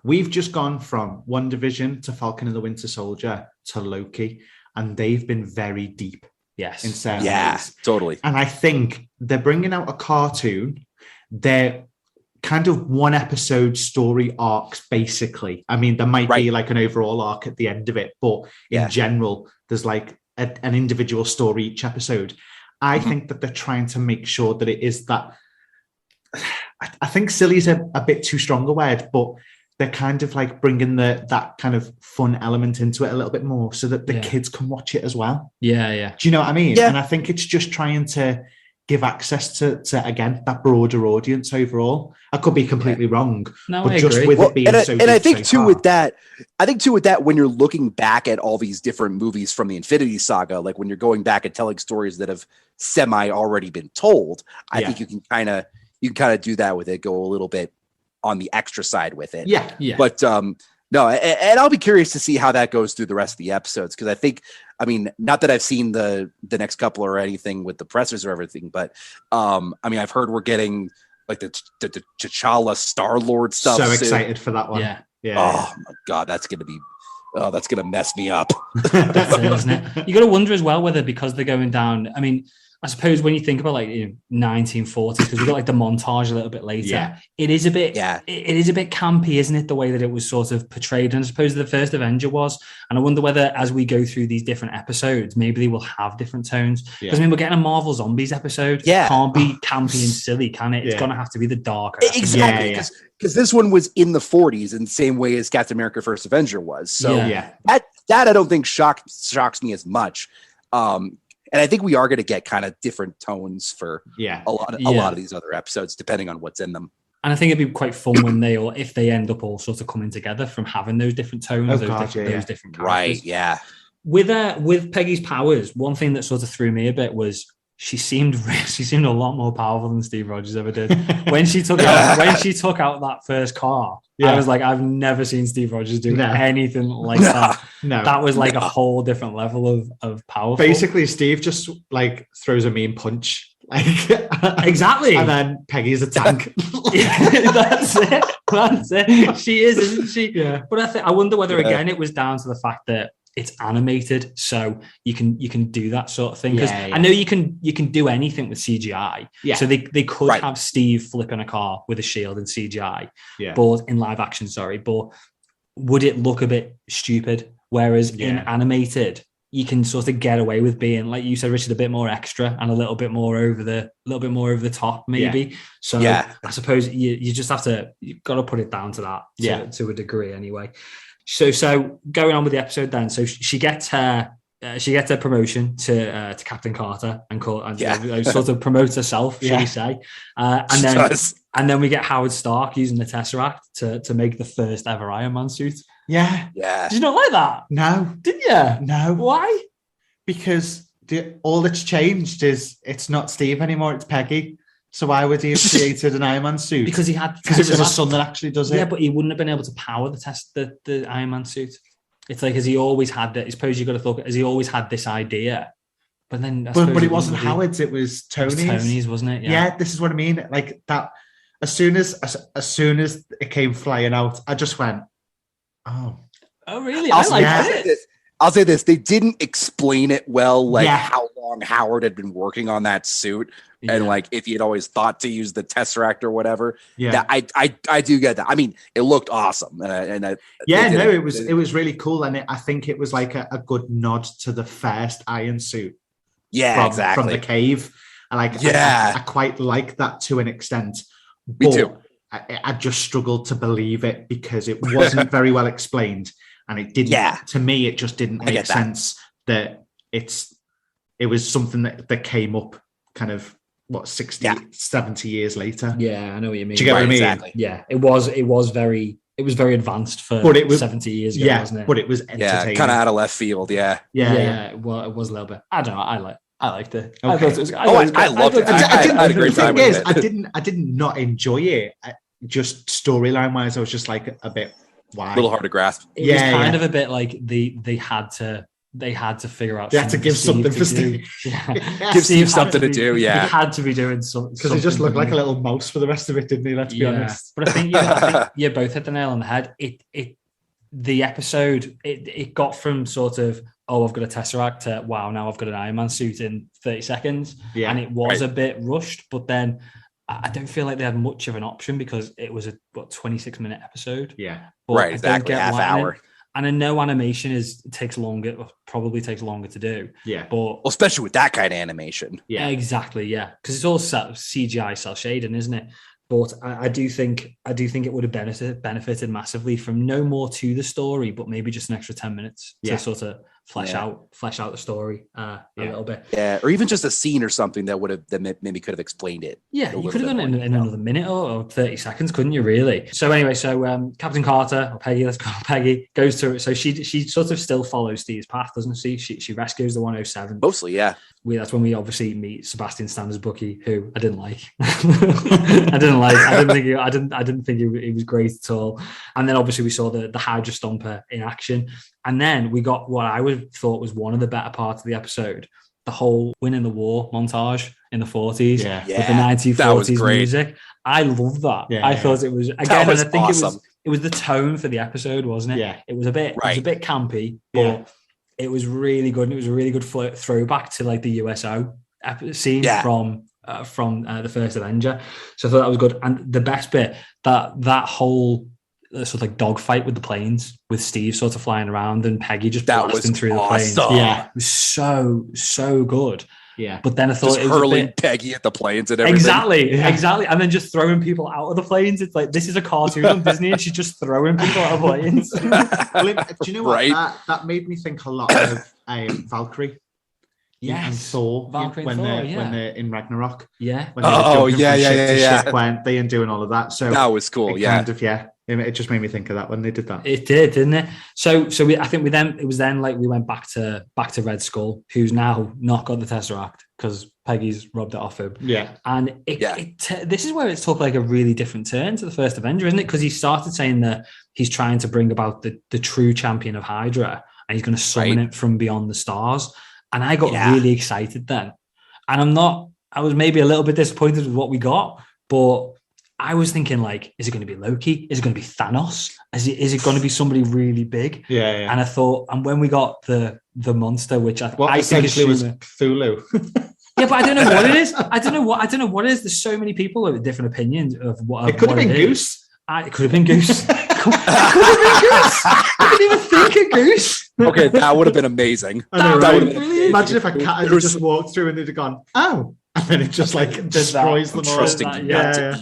We've just gone from WandaVision to Falcon and the Winter Soldier to Loki, and they've been very deep. Yes. In certain ways. Totally. And I think they're bringing out a cartoon. They're kind of one episode story arcs, basically. I mean, there might be like an overall arc at the end of it, but in general, there's like an individual story each episode. I think that they're trying to make sure that it is that. I think silly is a bit too strong a word, but they're kind of like bringing that kind of fun element into it a little bit more, so that the kids can watch it as well. Yeah. Do you know what I mean? Yeah. And I think it's just trying to give access to again that broader audience overall. I could be completely wrong, no, but I just agree. with it being so and I think so too with that, when you're looking back at all these different movies from the Infinity Saga, like when you're going back and telling stories that have semi already been told, I think you can kind of do that with it, go a little bit on the extra side with it. Yeah. But no, and I'll be curious to see how that goes through the rest of the episodes, because I think, I mean, not that I've seen the next couple or anything with the pressers or everything, but I mean, I've heard we're getting like the T'Challa Star-Lord stuff. So excited for that one. Yeah. Oh my God, that's going to be Oh, that's gonna mess me up. That's it, isn't it? You got to wonder as well whether because they're going down. I mean, I suppose when you think about 1940s, because we got like the montage a little bit later, it is a bit, it is a bit campy, isn't it? The way that it was sort of portrayed, and I suppose the first Avenger was. And I wonder whether as we go through these different episodes, maybe they will have different tones. Because I mean, we're getting a Marvel Zombies episode. Yeah, can't be campy and silly, can it? It's gonna have to be the darker. Exactly, because this one was in the 40s in the same way as Captain America: First Avenger was. So that I don't think shocks me as much. And I think we are going to get kind of different tones for a lot of these other episodes, depending on what's in them. And I think it'd be quite fun when if they end up all sort of coming together from having those different tones, those different characters. Right, yeah. With Peggy's powers, one thing that sort of threw me a bit was she seemed a lot more powerful than Steve Rogers ever did. When she took out that first car, I was like, I've never seen Steve Rogers do anything like that. No, that was like a whole different level of powerful. Basically, Steve just like throws a mean punch. Exactly. And then Peggy's a tank. That's it. She is, isn't she? Yeah. But I wonder whether again it was down to the fact that it's animated, so you can do that sort of thing. Because I know you can do anything with CGI. Yeah. So they could have Steve flipping a car with a shield in CGI, but in live action, but would it look a bit stupid? Whereas in animated, you can sort of get away with being, like you said, Richard, a bit more extra and a little bit more over the top, maybe. Yeah. So I suppose you just you've got to put it down to that to a degree anyway. So going on with the episode then. So she gets her promotion to Captain Carter and sort of promotes herself, shall we say? And then we get Howard Stark using the Tesseract to make the first ever Iron Man suit. Yeah. Yeah. Did you not like that? No. Did you? No. Why? Because all that's changed is it's not Steve anymore, it's Peggy. So why would he have created an Iron Man suit? Because it was his son that actually does it. Yeah, but he wouldn't have been able to power the Iron Man suit. It's like, has he always had that? I suppose you've got to look, has he always had this idea? But then, but it wasn't Howard's. It was Tony's. It was Tony's, wasn't it? Yeah, this is what I mean. Like that. As soon as it came flying out, I just went, "Oh, really? I like it." I'll say this: they didn't explain it well, like how long Howard had been working on that suit. And like if he had always thought to use the Tesseract or whatever, I do get that. I mean, it looked awesome, it was really cool, and I think it was like a good nod to the first Iron Suit. Yeah, exactly. From the cave, and I quite like that to an extent. Me too. I just struggled to believe it because it wasn't very well explained, and it didn't. Yeah. To me, it just didn't make sense that it was something that came up kind of. 70 years later. Yeah, I know what you mean. Do you get what I mean? Exactly. Yeah, it was very advanced for 70 years ago, wasn't it? But it was entertaining. Yeah, kind of out of left field. Yeah. Well, it was a little bit. I don't know. I liked it. Okay. I loved it. I had a great time with it. I did not enjoy it. Just storyline wise, I was just like a bit why. A little hard to grasp. It was kind of a bit like they had to figure out. They had to give something for Steve. Give Steve something to do. Yeah, he had to be doing something because he just looked like a little mouse for the rest of it, didn't he? Let's be honest. But I think you both hit the nail on the head. The episode it got from sort of I've got a Tesseract to wow, now I've got an Iron Man suit in 30 seconds, and it was a bit rushed. But then I don't feel like they had much of an option because it was a 26-minute episode. Yeah, but exactly, half hour. And I know animation probably takes longer to do. Yeah. But especially with that kind of animation. Yeah, exactly. Yeah. Because it's all CGI cell shading, isn't it? But I do think it would have benefited massively from no more to the story, but maybe just an extra 10 minutes to sort of flesh out the story a little bit. Yeah, or even just a scene or something that maybe could have explained it. Yeah, you could have done it in another minute or 30 seconds, couldn't you? Really? So anyway, Captain Carter or Peggy, let's call her Peggy, goes to. So she sort of still follows Steve's path, doesn't she? She rescues the 107. Mostly, yeah. That's when we obviously meet Sebastian Stan as Bucky, who I didn't like. I didn't think he was great at all. And then obviously we saw the Hydra Stomper in action. And then we got what I thought was one of the better parts of the episode, the whole winning the war montage in the 40s with the 1940s music. I love that. I thought it was, again, and I think awesome. the tone for the episode, wasn't it? Yeah. It was a bit campy, but it was really good. And it was a really good throwback to like the USO scene from the first Avenger. So I thought that was good. And the best bit, that whole sort of like dogfight with the planes, with Steve sort of flying around and Peggy just blasting through the planes. Yeah, it was so good. Yeah, but then I thought just it was hurling Peggy at the planes and everything. Exactly, and then just throwing people out of the planes. It's like, this is a cartoon on Disney, and she's just throwing people out of planes. Do you know what? Right? That made me think a lot of Valkyrie. Yes, and Thor, Valkyrie when Thor, they're in Ragnarok. Yeah. When ship, weren't they, and doing all of that. So that was cool. It just made me think of that when they did that. It did, didn't it? So I think it was then like we went back to Red Skull, who's now not got the Tesseract because Peggy's robbed it off him. Yeah. And this is where it's took like a really different turn to the first Avenger, isn't it? Because he started saying that he's trying to bring about the true champion of Hydra, and he's going to summon it from beyond the stars. And I got really excited then. And I was maybe a little bit disappointed with what we got, but I was thinking, like, is it going to be Loki? Is it going to be Thanos? Is it going to be somebody really big? Yeah. And I thought, and when we got the monster, which I think was Cthulhu. Yeah, but I don't know what it is. I don't know what it is. There's so many people with different opinions of what it could have been Goose. It could have been Goose. I didn't even think of Goose. Okay, that would have been amazing. I know, right? Imagine if a cat had just walked through and they'd have gone, "Oh," and then it just like destroys them all. Yeah.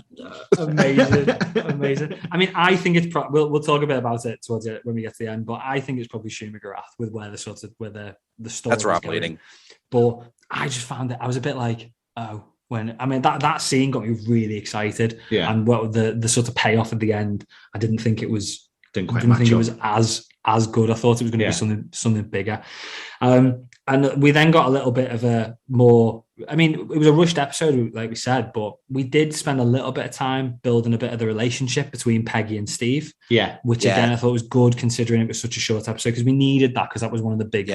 Amazing. I mean, I think it's we'll talk a bit about it towards it when we get to the end, but I think it's probably Shuma-Gorath with where the story. That's where I'm leading. But I just found it. I was a bit like, oh. That scene got me really excited, and what the sort of payoff at the end, I didn't think it was. It was as good. I thought it was going to be something bigger. And we then got a little bit of a more. I mean, it was a rushed episode, like we said, but we did spend a little bit of time building a bit of the relationship between Peggy and Steve. Yeah, which again I thought was good considering it was such a short episode, because we needed that, because that was one of the big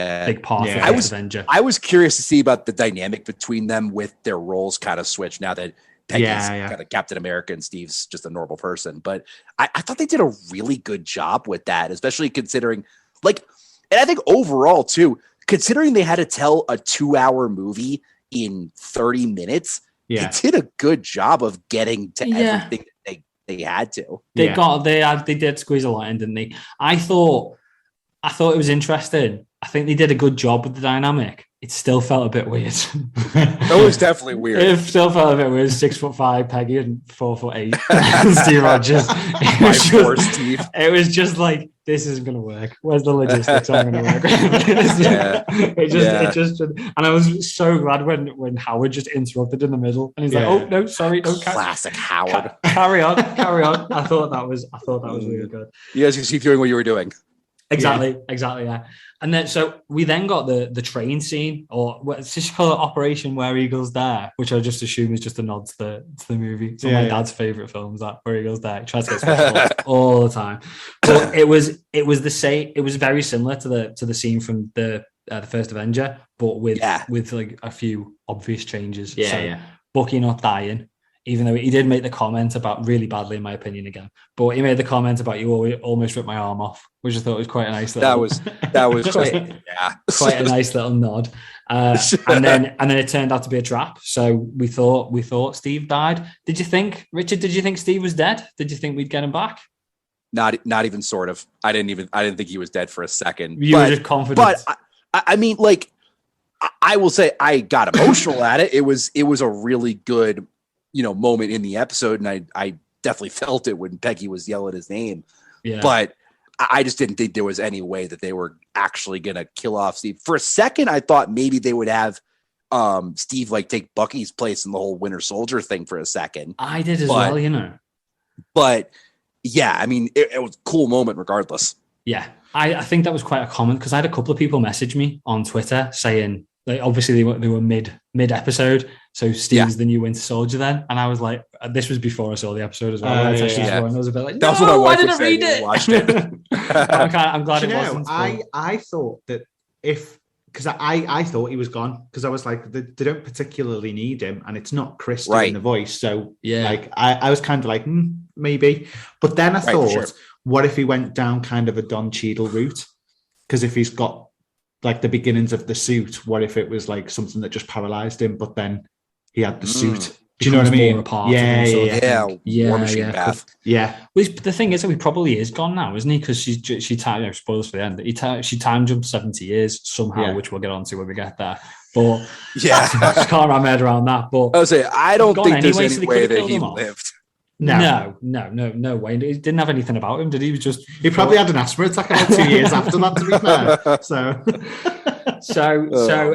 parts of Avenger. I was curious to see about the dynamic between them with their roles kind of switched now that Peggy's kind of Captain America and Steve's just a normal person. But I thought they did a really good job with that, especially considering, like, and I think overall too, considering they had to tell a 2-hour movie in 30 minutes, they did a good job of getting to everything that they had to. They did squeeze a lot in, didn't they? I thought it was interesting. I think they did a good job with the dynamic. It still felt a bit weird. It was definitely weird. It still felt a bit weird. 6'5" Peggy and 4'8" Steve Rogers. It was just like, this isn't going to work. Where's the logistics? Aren't going to work. It just, and I was so glad when Howard just interrupted in the middle, and he's like, "Oh no, sorry, no." Classic Howard. Carry on. I thought that was really good. You guys just keep doing what you were doing. Exactly, yeah. And then so we then got the train scene, or let's just call it Operation Where Eagles Dare, which I just assume is just a nod to the movie. It's one of my dad's favorite films, that Where Eagles Dare. He tries to get special all the time. But it was the same. It was very similar to the scene from the first Avenger, but with like a few obvious changes. Bucky not dying. Even though he did make the comment about, really badly in my opinion again, but he made the comment about, you almost ripped my arm off, which I thought was quite a nice little. That was quite a nice little nod. And then it turned out to be a trap. So we thought Steve died. Did you think, Richard? Did you think Steve was dead? Did you think we'd get him back? Not even sort of. I didn't think he was dead for a second. You were just confident. But I mean, like, I will say I got emotional at it. It was a really good, moment in the episode, and I definitely felt it when Peggy was yelling his name. Yeah. But I just didn't think there was any way that they were actually gonna kill off Steve. For a second, I thought maybe they would have Steve like take Bucky's place in the whole Winter Soldier thing for a second. I did as well, But yeah, I mean, it was a cool moment regardless. Yeah, I think that was quite a comment, because I had a couple of people message me on Twitter saying, like, obviously they were mid episode, so Steve's the new Winter Soldier then, and I was like, this was before I saw the episode as well. And I was a bit like, that's what my wife I didn't read it. Watched it. I'm glad it wasn't. I thought that because I thought he was gone, because I was like, they don't particularly need him, and it's not Chris doing the voice, so like I was kind of like maybe, but then I thought what if he went down kind of a Don Cheadle route? Because if he's got like the beginnings of the suit, what if it was like something that just paralyzed him, but then he had the suit? Do you know what I mean? War Machine path. Yeah. Well, the thing is that he probably is gone now, isn't he? Because she time, spoilers for the end. She time jumped 70 years somehow, which we'll get onto when we get there. But I just can't wrap my head around that. But I don't think there's any way that he lived. No way. He didn't have anything about him, did he? He probably had an asthma attack about 2 years after that, to be fair.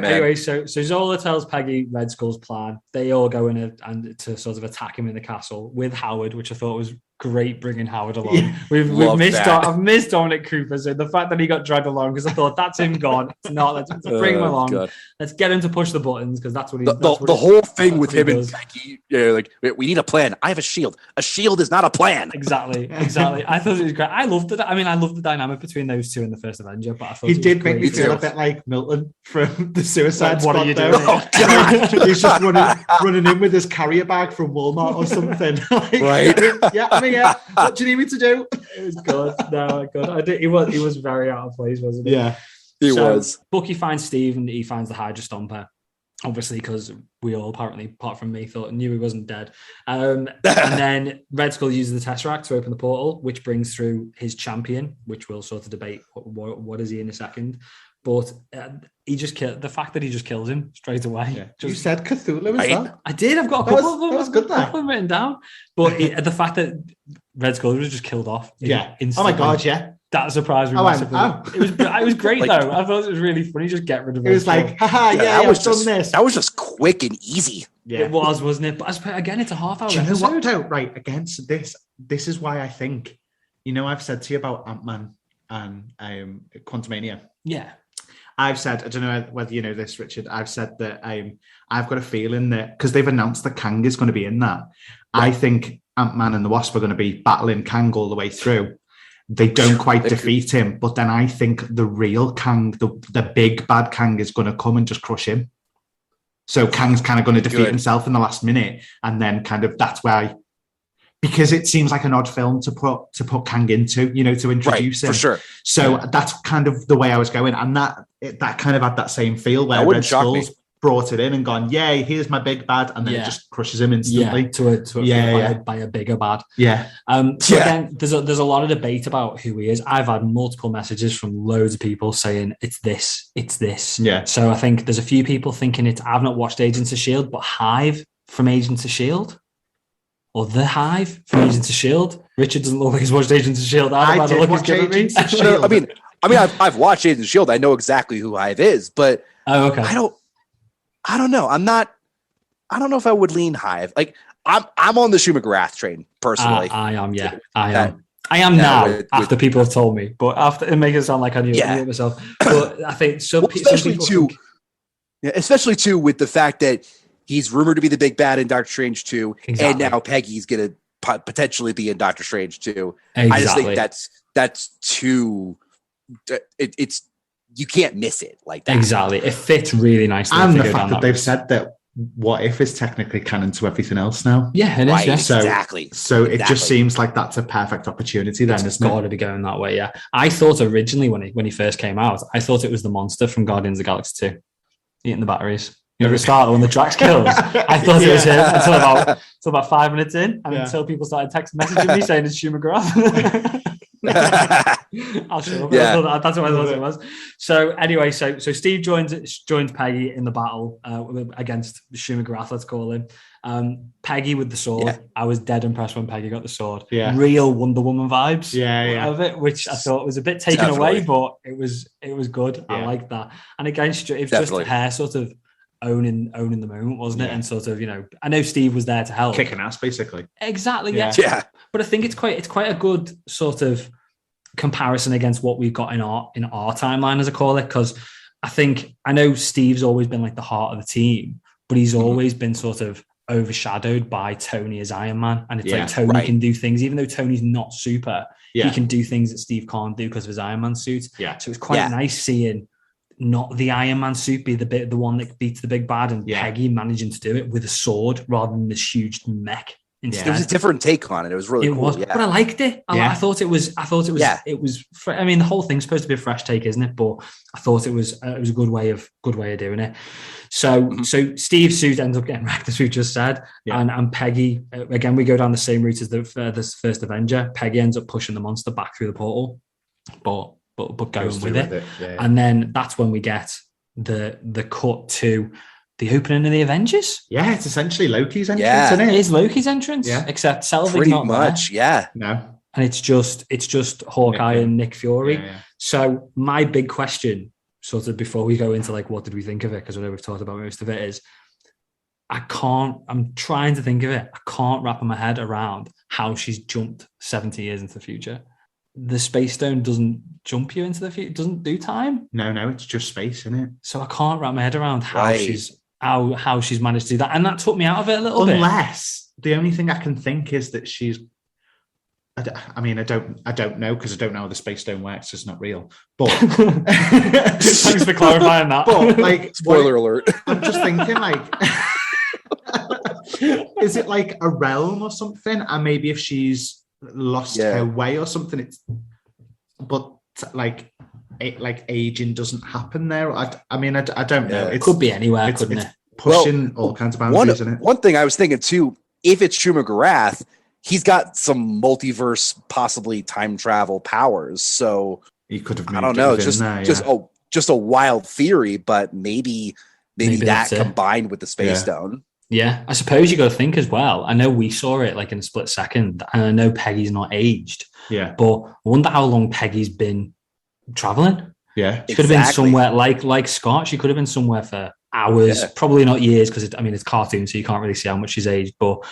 Anyway, Zola tells Peggy Red Skull's plan. They all go in and to sort of attack him in the castle with Howard, which I thought was great, bringing Howard along. Yeah, I've missed Dominic Cooper, so the fact that he got dragged along, because I thought that's him gone. It's not. Let's bring him along. God. Let's get him to push the buttons, because that's what he. The whole thing with him and Peggy, like, we need a plan. I have a shield. A shield is not a plan. Exactly. I thought it was great. I loved it. I mean, I loved the dynamic between those two in the first Avenger, but I thought he did make me feel a bit like Milton from the Suicide Squad. What are you doing? Oh, God. He's just running in with his carrier bag from Walmart or something. Right? Yeah. What do you need me to do? It was good. No, good. He was very out of place, wasn't he? Yeah, he was. Bucky finds Steve and he finds the Hydra Stomper. Obviously, because we all apparently, apart from me, knew he wasn't dead. And then Red Skull uses the Tesseract to open the portal, which brings through his champion, which we'll sort of debate what is he in a second. But he just the fact that he just kills him straight away. Yeah. You said Cthulhu as well. I did. I've got a couple of them. That was good. I've written down. But the fact that Red Skull was just killed off. Instantly. Oh my God. Yeah. That surprised me massively. It was great though. I thought it was really funny. Just get rid of it. It was like, haha, I've done this. That was just quick and easy. Yeah. It was, wasn't it? But again, it's a half hour. Do you know what though? Right, against this is why I think, I've said to you about Ant-Man and Quantumania. Yeah. I've said, I don't know whether you know this, Richard, I've said that I've got a feeling that, because they've announced that Kang is going to be in that, I think Ant-Man and the Wasp are going to be battling Kang all the way through. They don't quite defeat him, but then I think the real Kang, the big bad Kang, is going to come and just crush him. So Kang's kind of going to defeat himself in the last minute, and then kind of that's why, because it seems like an odd film to put Kang into, to introduce him. For sure. So that's kind of the way I was going, and that kind of had that same feel where Red Skull's brought it in and gone, yay, here's my big bad, and then it just crushes him instantly. By a bigger bad. Yeah. Again, there's a lot of debate about who he is. I've had multiple messages from loads of people saying it's this. Yeah. So I think there's a few people thinking I've not watched Agents of S.H.I.E.L.D., but Hive from Agents of S.H.I.E.L.D. or The Hive from Agents of S.H.I.E.L.D. Richard doesn't look like he's watched Agents of S.H.I.E.L.D. I did watch Agents of S.H.I.E.L.D. I mean, I've watched Agents of S.H.I.E.L.D. I know exactly who Hive is, but okay. I don't know. I don't know if I would lean Hive. Like I'm on the Hugh McGrath train personally. I am. Yeah, I am. I am now. After people have told me, but after it makes it sound like I knew it myself. But I think especially too with the fact that he's rumored to be the big bad in Doctor Strange 2, and now Peggy's gonna potentially be in Doctor Strange 2. Exactly. I just think that's too. It's you can't miss it like that. Exactly, it fits really nicely. And the fact that they've said that What If is technically canon to everything else now. Yeah, it is. Right, yeah. Exactly. So it just seems like that's a perfect opportunity then, it's got to be going that way, yeah. I thought originally when he first came out, I thought it was the monster from Guardians of the Galaxy 2 eating the batteries. At the start when the Drax kills, I thought it was him until about 5 minutes in, and until people started text messaging me saying it's Hugh McGrath. I'll show up. Yeah. That's what I thought it was. So anyway, so Steve joins Peggy in the battle against Hugh McGrath, let's call him. Peggy with the sword. Yeah. I was dead impressed when Peggy got the sword. Yeah. Real Wonder Woman vibes. Of it, which I thought was a bit taken away, but it was good. Yeah. I like that. And again, it was just her sort of owning the moment, wasn't it? And sort of, I know Steve was there to help, kicking ass, basically. Exactly. Yeah. But I think it's quite a good sort of comparison against what we've got in our timeline, as I call it, because I know Steve's always been like the heart of the team, but he's always been sort of overshadowed by Tony as Iron Man, and it's like Tony can do things, even though Tony's not super. He can do things that Steve can't do because of his Iron Man suit. Yeah. So it's quite nice seeing not the Iron Man suit be the one that beats the big bad, and Peggy managing to do it with a sword rather than this huge mech instead. It was a different take on it. It was really cool. Yeah. But I liked it. I thought it was. Yeah. It was. I mean, the whole thing's supposed to be a fresh take, isn't it? But I thought it was a good way of doing it. So Steve's suit ends up getting wrecked, as we've just said, and Peggy again. We go down the same route as the first Avenger. Peggy ends up pushing the monster back through the portal, but going with it. Yeah. And then that's when we get the cut to the opening of the Avengers. Yeah, it's essentially Loki's entrance, isn't it? It is Loki's entrance, except Selvig's not much, there. Yeah. No. And it's just Hawkeye and Nick Fury. Yeah. So my big question, sort of before we go into like what did we think of it, because I know we've talked about most of it, is I'm trying to think of it. I can't wrap my head around how she's jumped 70 years into the future. The Space Stone doesn't jump you into the future. It doesn't do time. No, it's just space, isn't it? So I can't wrap my head around how she's managed to do that, and that took me out of it a little bit. Unless the only thing I can think is that she's. I don't know, because I don't know how the Space Stone works. It's not real. But thanks for clarifying that. But like, spoiler alert. I'm just thinking, like, is it like a realm or something? And maybe if she's lost her way or something, but like aging doesn't happen there. I don't know. It could be anywhere, couldn't it? Pushing all kinds of boundaries, isn't it? One thing I was thinking too, if it's Shuma Gorath, he's got some multiverse, possibly time travel powers. So he could have. I don't know. Just a wild theory, but maybe that combined with the Space Stone. Yeah, I suppose you got to think as well. I know we saw it like in a split second, and I know Peggy's not aged. Yeah, but I wonder how long Peggy's been traveling. Yeah, she could have been somewhere like Scott. She could have been somewhere for hours, probably not years, because it's cartoon, so you can't really see how much she's aged. But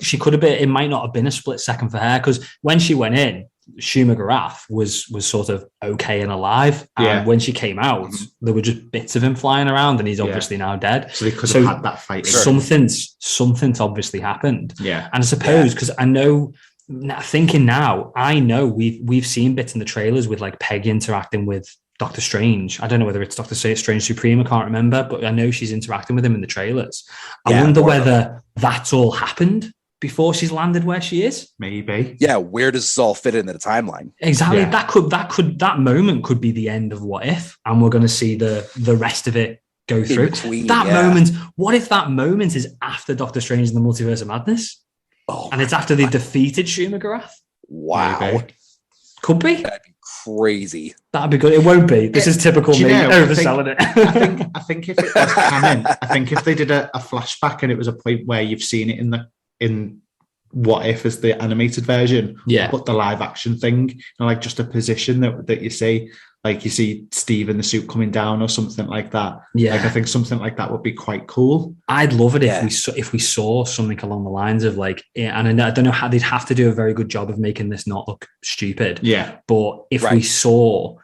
she could have been. It might not have been a split second for her, because when she went in, Shuma Gorath was sort of okay and alive, and when she came out, there were just bits of him flying around, and he's obviously now dead. So they could have had that fight. Something's obviously happened. Yeah, and I suppose because I know. Thinking now, I know we've seen bits in the trailers with like Peggy interacting with Doctor Strange. I don't know whether it's Doctor Strange Supreme, I can't remember, but I know she's interacting with him in the trailers. I wonder whether that's all happened before she's landed where she is. Maybe. Yeah, where does this all fit into the timeline? Exactly. Yeah. That moment could be the end of What If, and we're going to see the rest of it go through. Moment. What if that moment is after Doctor Strange in the Multiverse of Madness? And it's after they defeated Shuma Gorath? Wow. Maybe. Could be. That'd be crazy. That'd be good. It won't be. This is typical me overselling it. I think if it was canon, I think if they did a flashback and it was a point where you've seen it in What If as the animated version, but the live action thing, like just a position that you see, like you see Steve in the suit coming down or something like that. Yeah, like I think something like that would be quite cool. I'd love it if we saw something along the lines of like, and I don't know how they'd have to do a very good job of making this not look stupid. Yeah, but if we saw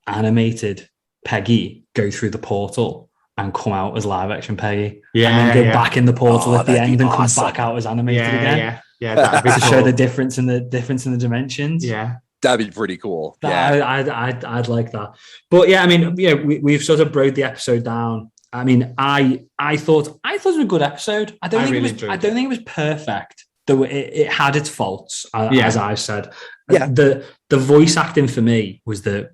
animated Peggy go through the portal and come out as live action Peggy, and then go back in the portal at the end and come back out as animated again. Yeah, that'd be to cool. show the difference in the dimensions. Yeah. That'd be pretty cool. I'd like that. But yeah, I mean, we've sort of broke the episode down. I mean, I thought it was a good episode. I don't think it was perfect. Though it had its faults, as I said. Yeah. The voice acting for me was the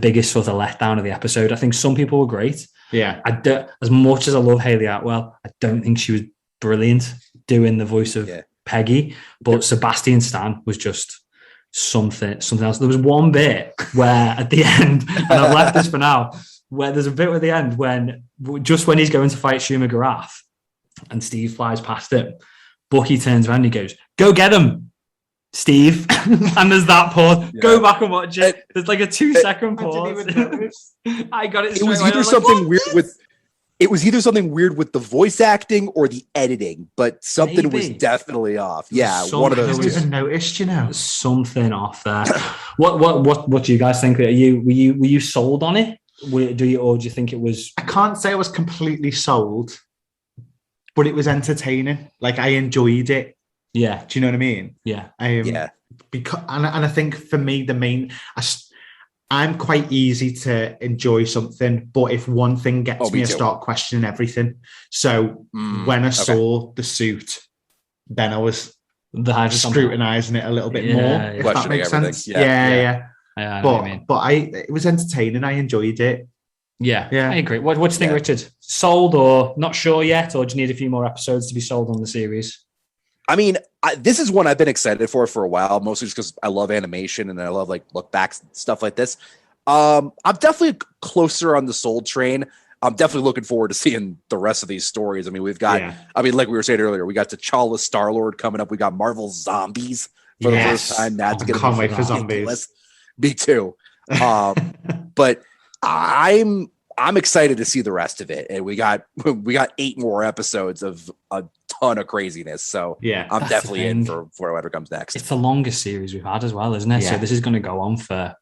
biggest sort of letdown of the episode. I think some people were great. Yeah. As much as I love Hayley Atwell, I don't think she was brilliant doing the voice of Peggy. But Sebastian Stan was just something else. There was one bit where at the end, and I've left this for now, where there's a bit at the end when he's going to fight Shuma Gorath and Steve flies past him, Bucky turns around and he goes, "Go get him, Steve." And there's that pause. Yeah. Go back and watch it. There's like a 2-second pause. I got it. It was either something weird with. It was either something weird with the voice acting or the editing, but something was definitely off. Yeah, one of those. I haven't even noticed, There's something off there. What do you guys think? Were you sold on it? Do you think it was? I can't say I was completely sold, but it was entertaining. Like I enjoyed it. Yeah. Do you know what I mean? Yeah. Because and I think for me the main. I'm quite easy to enjoy something, but if one thing gets me, I start questioning everything. So when I saw the suit, then I was scrutinizing it a little bit more. If that makes sense. Yeah. But it was entertaining. I enjoyed it. Yeah, I agree. What do you think, Richard? Sold or not sure yet, or do you need a few more episodes to be sold on the series? I mean, this is one I've been excited for a while, mostly just because I love animation and I love like look back stuff like this. I'm definitely closer on the sold train. I'm definitely looking forward to seeing the rest of these stories. I mean, we've got, like we were saying earlier, we got T'Challa Star-Lord coming up. We got Marvel Zombies for the first time. That's going to be can't wait for zombies. Me too. But I'm excited to see the rest of it. And we got 8 more episodes of a ton of craziness. So I'm definitely in for whatever comes next. It's the longest series we've had as well, isn't it? Yeah. So this is going to go on for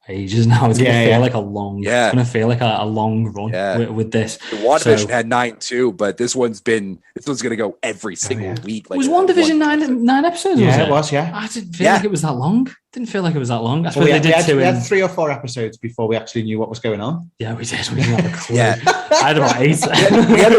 ages now. It's going to feel like a long, it's going to feel like a long run with this. The WandaVision had 9 too, but this one's going to go every single week. Like, was WandaVision 9 episodes? Yeah, it was. Yeah, I didn't feel like it was that long. Didn't feel like it was that long. I suppose we had 3 or 4 episodes before we actually knew what was going on. Yeah, we did. We didn't have a clue. I had about 8. We had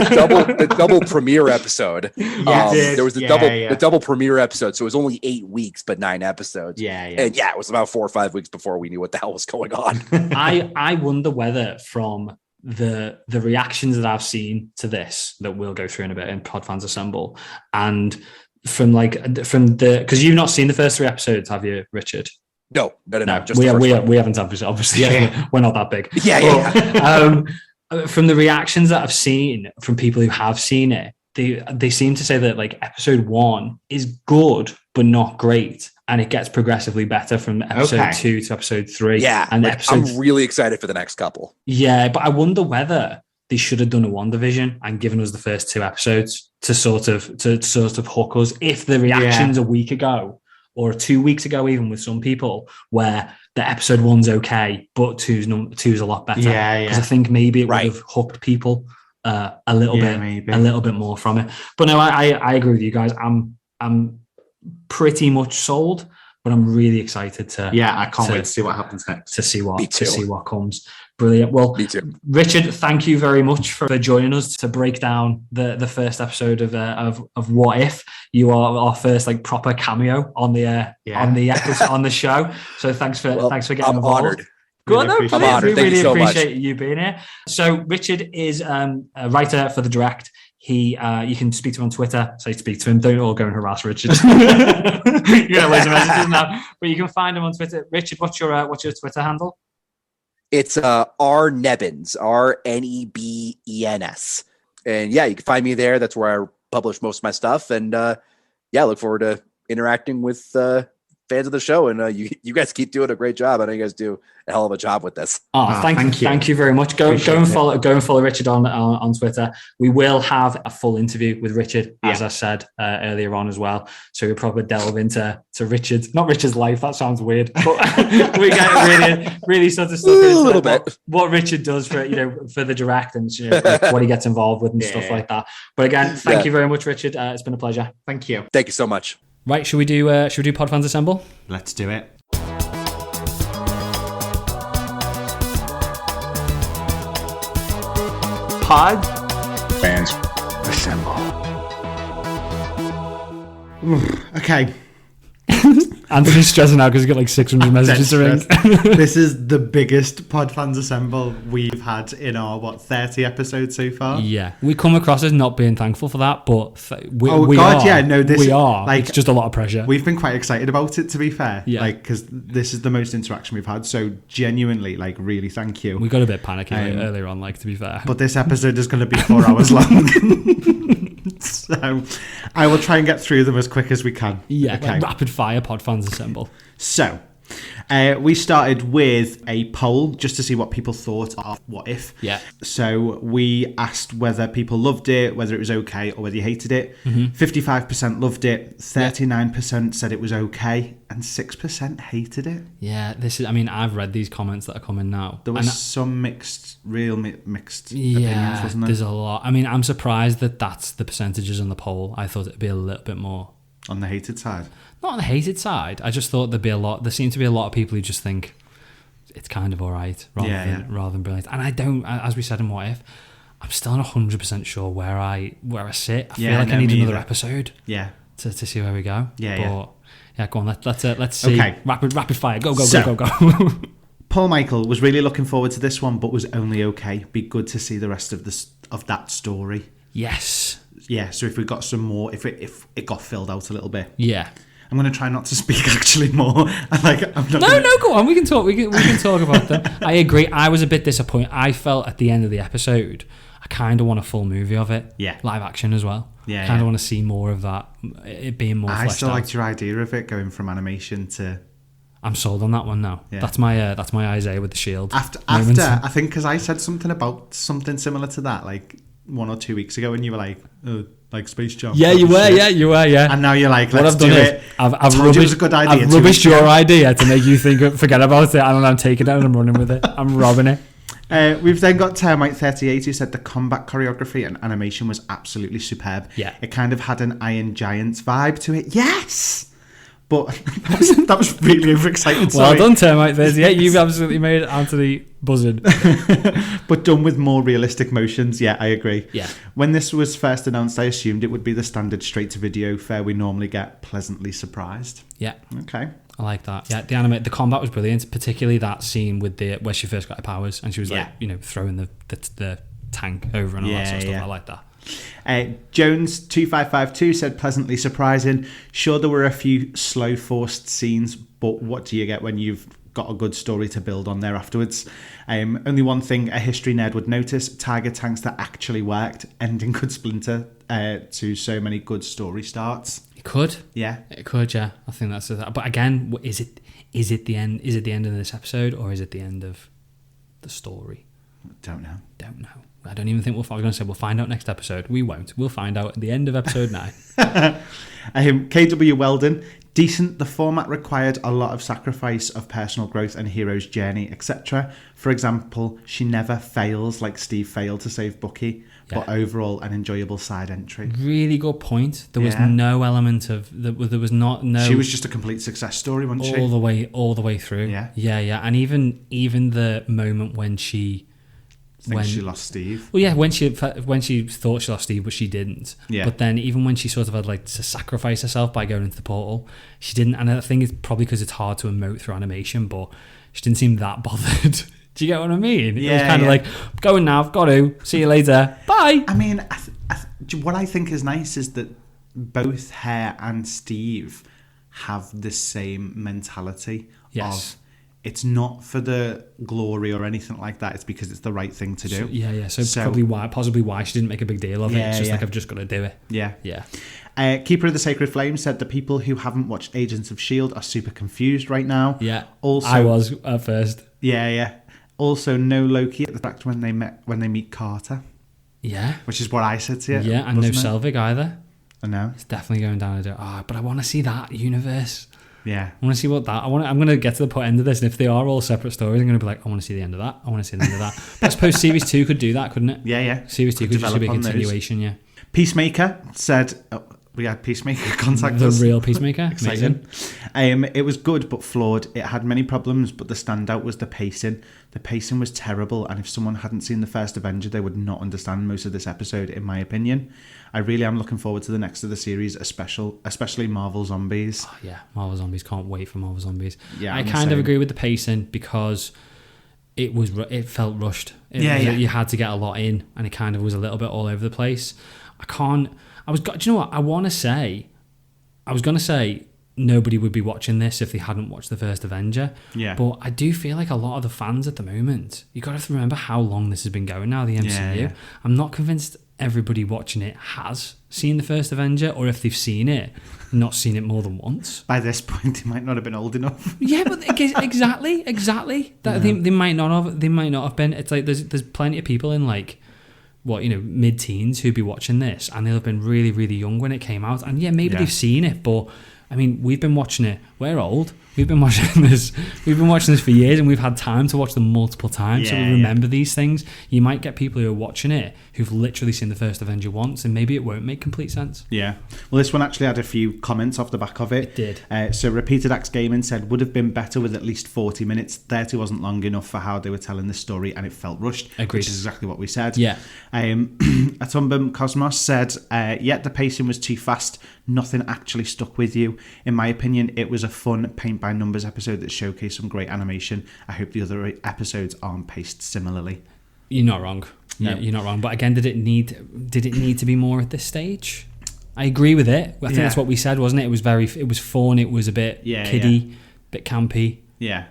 a double premiere episode. There was the double premiere episode, so it was only 8 weeks, but 9 episodes. And it was about 4 or 5 weeks before we knew what the hell was going on. I wonder whether from the reactions that I've seen to this, that we'll go through in a bit in Podfans Assemble, and because you've not seen the first 3 episodes, have you, Richard? No. Just we haven't, obviously. We're not that big. From the reactions that I've seen from people who have seen it, they seem to say that like episode 1 is good but not great, and it gets progressively better from episode 2 to episode 3. And I'm really excited for the next couple. But I wonder whether they should have done a WandaVision and given us the first 2 episodes to sort of hook us. If the reactions a week ago or 2 weeks ago, even with some people, where the episode 1's okay, but 2's a lot better. Because I think maybe it would have hooked people a little bit more from it. But no, I agree with you guys. I'm pretty much sold, but I'm really excited to. I can't wait to see what happens next. To see what comes. Brilliant. Well, Richard, thank you very much for joining us to break down the first episode of What If. You are our first like proper cameo on the episode, on the show. So thanks for getting involved. Honored. Good, I'm honored. We really appreciate so you being here. So Richard is a writer for The Direct. You can speak to him on Twitter. So speak to him. Don't all go and harass Richard. You get loads of messages now, but you can find him on Twitter. Richard, what's your Twitter handle? It's R Nebens, RNEBENS. And you can find me there. That's where I publish most of my stuff. And I look forward to interacting with fans of the show. And you guys keep doing a great job. I know you guys do a hell of a job with this. Thank you very much. Go and follow Richard on Twitter. We will have a full interview with Richard, as I said earlier on as well. So we'll probably delve into not Richard's life. That sounds weird, but we get really sort of stuff a little bit what Richard does for the Direct and what he gets involved with and stuff like that. But again, thank you very much, Richard. It's been a pleasure. Thank you. Thank you so much. Right, should we do Podfans Assemble? Let's do it. Podfans Assemble. Okay. Anthony's stressing out because he's got like 600 messages to read. This is the biggest Podfans Assemble we've had in our 30 episodes so far. Yeah, we come across as not being thankful for that, but we are. Like, it's just a lot of pressure. We've been quite excited about it, to be fair. Because this is the most interaction we've had. So genuinely, really thank you. We got a bit panicky earlier on, to be fair. But this episode is going to be 4 hours long. So I will try and get through them as quick as we can. Rapid fire Podfans Assemble. So we started with a poll just to see what people thought of What If. So we asked whether people loved it, whether it was okay, or whether you hated it. 55% loved it, 39% said it was okay, and 6% hated it. I've read these comments that are coming now. There was some mixed opinions, wasn't there? There's a lot. I'm surprised that that's the percentages on the poll. I thought it'd be a little bit more on the hated side. Not on the hated side. I just thought there seemed to be a lot of people who just think it's kind of all right rather than brilliant. And I don't, as we said in What If, I'm still not 100% sure where I sit. I feel like I need another episode. Yeah. To see where we go. Yeah. But go on. Let's see. Okay. Rapid fire. Go. Paul Michael was really looking forward to this one, but was only okay. Be good to see the rest of that story. Yes. Yeah. So if we got some more, if it got filled out a little bit. Yeah. I'm going to try not to speak actually more. No, go on. We can talk. We can talk about them. I agree. I was a bit disappointed. I felt at the end of the episode, I kind of want a full movie of it. Yeah. Live action as well. Yeah. Kind of want to see more of that. It being more fleshed out. I still liked your idea of it going from animation to. I'm sold on that one now. Yeah. That's my Isaiah with the shield. After I think because I said something about something similar to that like 1 or 2 weeks ago, and you were like Space Jam. Yeah, you were. Yeah. And now you're like, let's do it. I've told you it was a good idea. I've rubbished your idea to make you forget about it, and I'm taking it and I'm running with it. I'm robbing it. We've then got Termite38 who said the combat choreography and animation was absolutely superb. Yeah. It kind of had an Iron Giants vibe to it. Yes! But that was really overexcited. Well done, Termite38. You've absolutely made Anthony buzzing. But done with more realistic motions. Yeah, I agree. Yeah. When this was first announced, I assumed it would be the standard straight-to-video fare we normally get. Pleasantly surprised. Yeah. Okay. I like that. Yeah, the combat was brilliant, particularly that scene with where she first got her powers and she was throwing the tank over and all that sort of stuff. I like that. Jones2552 said pleasantly surprising. Sure, there were a few slow forced scenes, but what do you get when you've got a good story to build on there afterwards? Only one thing a history nerd would notice: tiger tanks that actually worked. Ending could splinter to so many good story starts. It could. Yeah. It could, yeah. I think that's it. But again, is it the end? Is it the end of this episode, or is it the end of the story? Don't know. I don't even think I was going to say we'll find out next episode. We won't. We'll find out at the end of episode 9. KW Weldon, decent. The format required a lot of sacrifice of personal growth and hero's journey, etc. For example, she never fails like Steve failed to save Bucky, but overall an enjoyable side entry. Really good point. There was no element of there was not no. She was just a complete success story, wasn't she? All the way through. Yeah. And even the moment when she. When she lost Steve. Well, yeah, when she thought she lost Steve, but she didn't. Yeah. But then even when she sort of had to sacrifice herself by going into the portal, she didn't. And I think it's probably because it's hard to emote through animation, but she didn't seem that bothered. Do you get what I mean? Yeah, it was kind of like, going now, got to, see you later, bye. I mean, what I think is nice is that both her and Steve have the same mentality of it's not for the glory or anything like that. It's because it's the right thing to do. So possibly why she didn't make a big deal of it. It's just like, I've just got to do it. Yeah. Keeper of the Sacred Flame said the people who haven't watched Agents of S.H.I.E.L.D. are super confused right now. Yeah. Also, I was at first. Yeah. Also, no Loki at the fact when they meet Carter. Yeah. Which is what I said to you. Yeah, and no Selvig either. I know. It's definitely going down but I want to see that universe. Yeah. I want to see what that... I'm going to get to the end of this, and if they are all separate stories, I'm going to be like, I want to see the end of that. I want to see the end of that. But I suppose Series 2 could do that, couldn't it? Yeah. Series 2 could just be a continuation, those. Peacemaker said... we had Peacemaker contact us. The real Peacemaker. Exciting. It was good but flawed. It had many problems, but the standout was the pacing. The pacing was terrible, and if someone hadn't seen the first Avenger, they would not understand most of this episode, in my opinion. I really am looking forward to the next of the series, especially Marvel Zombies. Oh, yeah, Marvel Zombies. Can't wait for Marvel Zombies. Yeah, I kind of agree with the pacing because it felt rushed. You had to get a lot in, and it kind of was a little bit all over the place. Do you know what? I was going to say nobody would be watching this if they hadn't watched the first Avenger. Yeah. But I do feel like a lot of the fans at the moment, you got to remember how long this has been going now, the MCU. Yeah. I'm not convinced everybody watching it has seen the first Avenger, or if they've seen it, not seen it more than once. By this point, they might not have been old enough. Yeah, but exactly. They might not have. They might not have been. It's like there's plenty of people in mid-teens who'd be watching this, and they'll have been really, really young when it came out. And maybe they've seen it, but I mean, we've been watching it we're old. We've been watching this. We've been watching this for years, and we've had time to watch them multiple times, so we remember these things. You might get people who are watching it who've literally seen the first Avenger once, and maybe it won't make complete sense. Yeah. Well, this one actually had a few comments off the back of it. It did. So Repeated Axe Gaming said, would have been better with at least 40 minutes. 30 wasn't long enough for how they were telling the story, and it felt rushed. Agreed. Which is exactly what we said. Yeah. Atumbum Cosmos said, yet the pacing was too fast. Nothing actually stuck with you. In my opinion, it was a fun paint-by-numbers episode that showcased some great animation. I hope the other episodes aren't paced similarly. You're not wrong. No. You're not wrong. But again, did it need to be more at this stage? I agree with it. I think that's what we said, wasn't it? It was fun. It was a bit kiddie, bit campy. Yeah.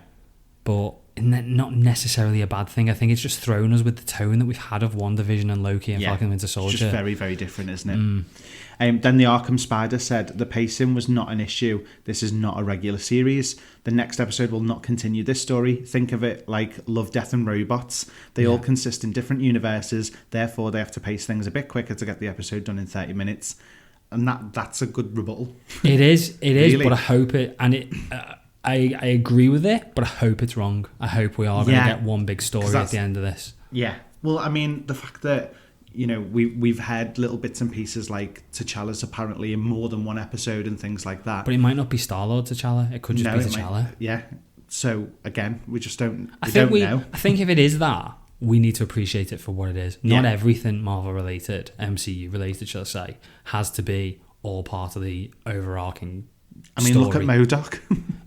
But not necessarily a bad thing. I think it's just thrown us with the tone that we've had of WandaVision and Loki and Falcon and Winter Soldier. It's just very, very different, isn't it? Then the Arkham Spider said, the pacing was not an issue. This is not a regular series. The next episode will not continue this story. Think of it like Love, Death and Robots. They all consist in different universes. Therefore, they have to pace things a bit quicker to get the episode done in 30 minutes. And that's a good rebuttal. It is, Really? but I hope it, and it... I agree with it, but I hope it's wrong. I hope we are going to get one big story at the end of this. Yeah. Well, I mean, the fact that, you know, we've had little bits and pieces like T'Challa's apparently in more than one episode and things like that. But it might not be Star-Lord T'Challa. It could just be T'Challa. Yeah. So, again, we just don't know. I think if it is that, we need to appreciate it for what it is. Not everything Marvel-related, MCU-related, shall I say, has to be all part of the overarching story. Look at MODOK.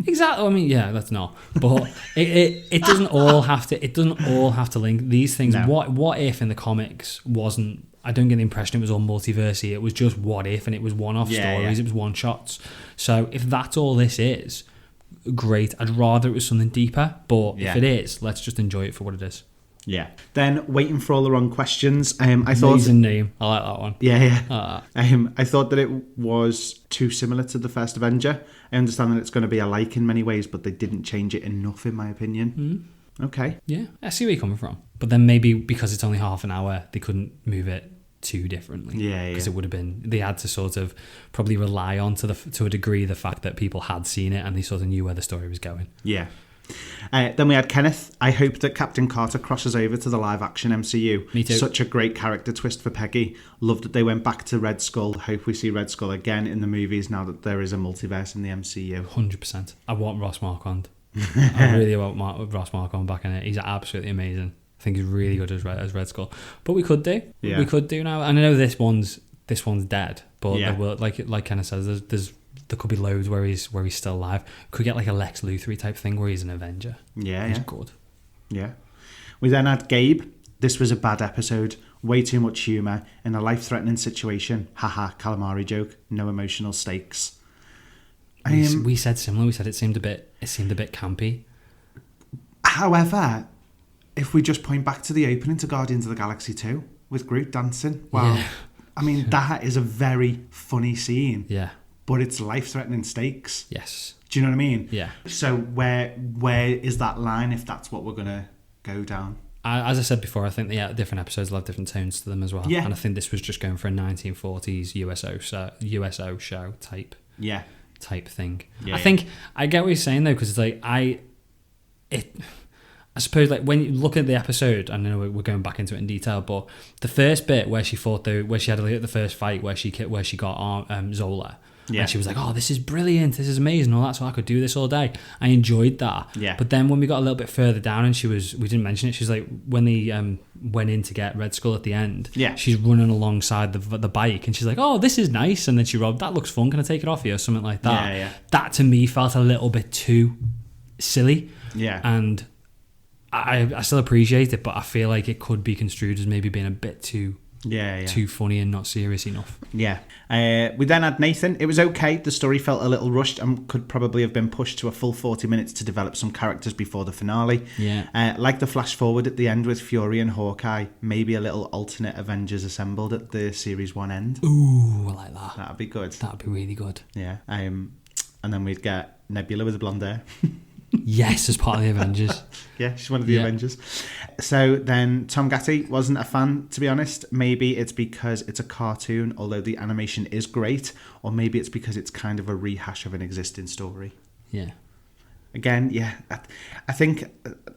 Exactly. I mean, yeah, that's not. But it doesn't all have to. It doesn't all have to link these things. No. What if in the comics wasn't? I don't get the impression it was all multiversey. It was just what if, and it was one-off stories. It was one shots. So if that's all this is, great. I'd rather it was something deeper. But if it is, let's just enjoy it for what it is. Yeah. Then Waiting for All the Wrong Questions. I thought amazing name. I like that one. Yeah. I thought that it was too similar to the first Avenger. I understand that it's going to be alike in many ways, but they didn't change it enough, in my opinion. Okay. Yeah, I see where you're coming from. But then maybe because it's only half an hour, they couldn't move it too differently. Yeah. Because it would have been, they had to sort of probably rely on to a degree the fact that people had seen it and they sort of knew where the story was going. Yeah. Then we had Kenneth. I hope that Captain Carter crosses over to the live-action MCU. Me too. Such a great character twist for Peggy. Loved that they went back to Red Skull. Hope we see Red Skull again in the movies now that there is a multiverse in the MCU. 100%. I want Ross Marquand. I really want Ross Marquand back in it. He's absolutely amazing. I think he's really good as Red Skull. But we could do. Yeah. We could do now. And I know this one's dead. But Yeah. there will, like Kenneth says, there could be loads where he's still alive. Could get like a Lex Luthor type thing where he's an Avenger. Yeah, He's good. Yeah. We then had Gabe. This was a bad episode. Way too much humour in a life-threatening situation. Haha, calamari joke. No emotional stakes. We said similar. We said it seemed a bit campy. However, if we just point back to the opening to Guardians of the Galaxy 2 with Groot dancing, wow. Yeah. I mean, that is a very funny scene. Yeah. But it's life-threatening stakes. Yes. Do you know what I mean? Yeah. So where is that line if that's what we're going to go down? As I said before, I think the different episodes will have different tones to them as well. Yeah. And I think this was just going for a 1940s USO show type thing. Yeah, I think I get what you're saying though, because it's like I suppose like when you look at the episode, I know we're going back into it in detail, but the first bit where she fought where she had the first fight where she got Zola. Yeah. And she was like, oh, this is brilliant, this is amazing, all that, so I could do this all day. I enjoyed that. Yeah. But then when we got a little bit further down and we didn't mention it, she's like, when they went in to get Red Skull at the end, she's running alongside the bike and she's like, oh, this is nice. And then she wrote, that looks fun, can I take it off you? Or something like that. Yeah. That to me felt a little bit too silly. Yeah. And I still appreciate it, but I feel like it could be construed as maybe being a bit too funny and not serious enough. Yeah. We then had Nathan. It was okay. The story felt a little rushed and could probably have been pushed to a full 40 minutes to develop some characters before the finale. Yeah. Like the flash forward at the end with Fury and Hawkeye. Maybe a little alternate Avengers assembled at the series 1 end. Ooh, I like that. That'd be good. That'd be really good. Yeah. And then we'd get Nebula with the blonde hair. Yes, as part of the Avengers. Yeah, she's one of the Avengers. So then Tom Gatty wasn't a fan, to be honest. Maybe it's because it's a cartoon, although the animation is great, or maybe it's because it's kind of a rehash of an existing story. Yeah. Again, yeah, I think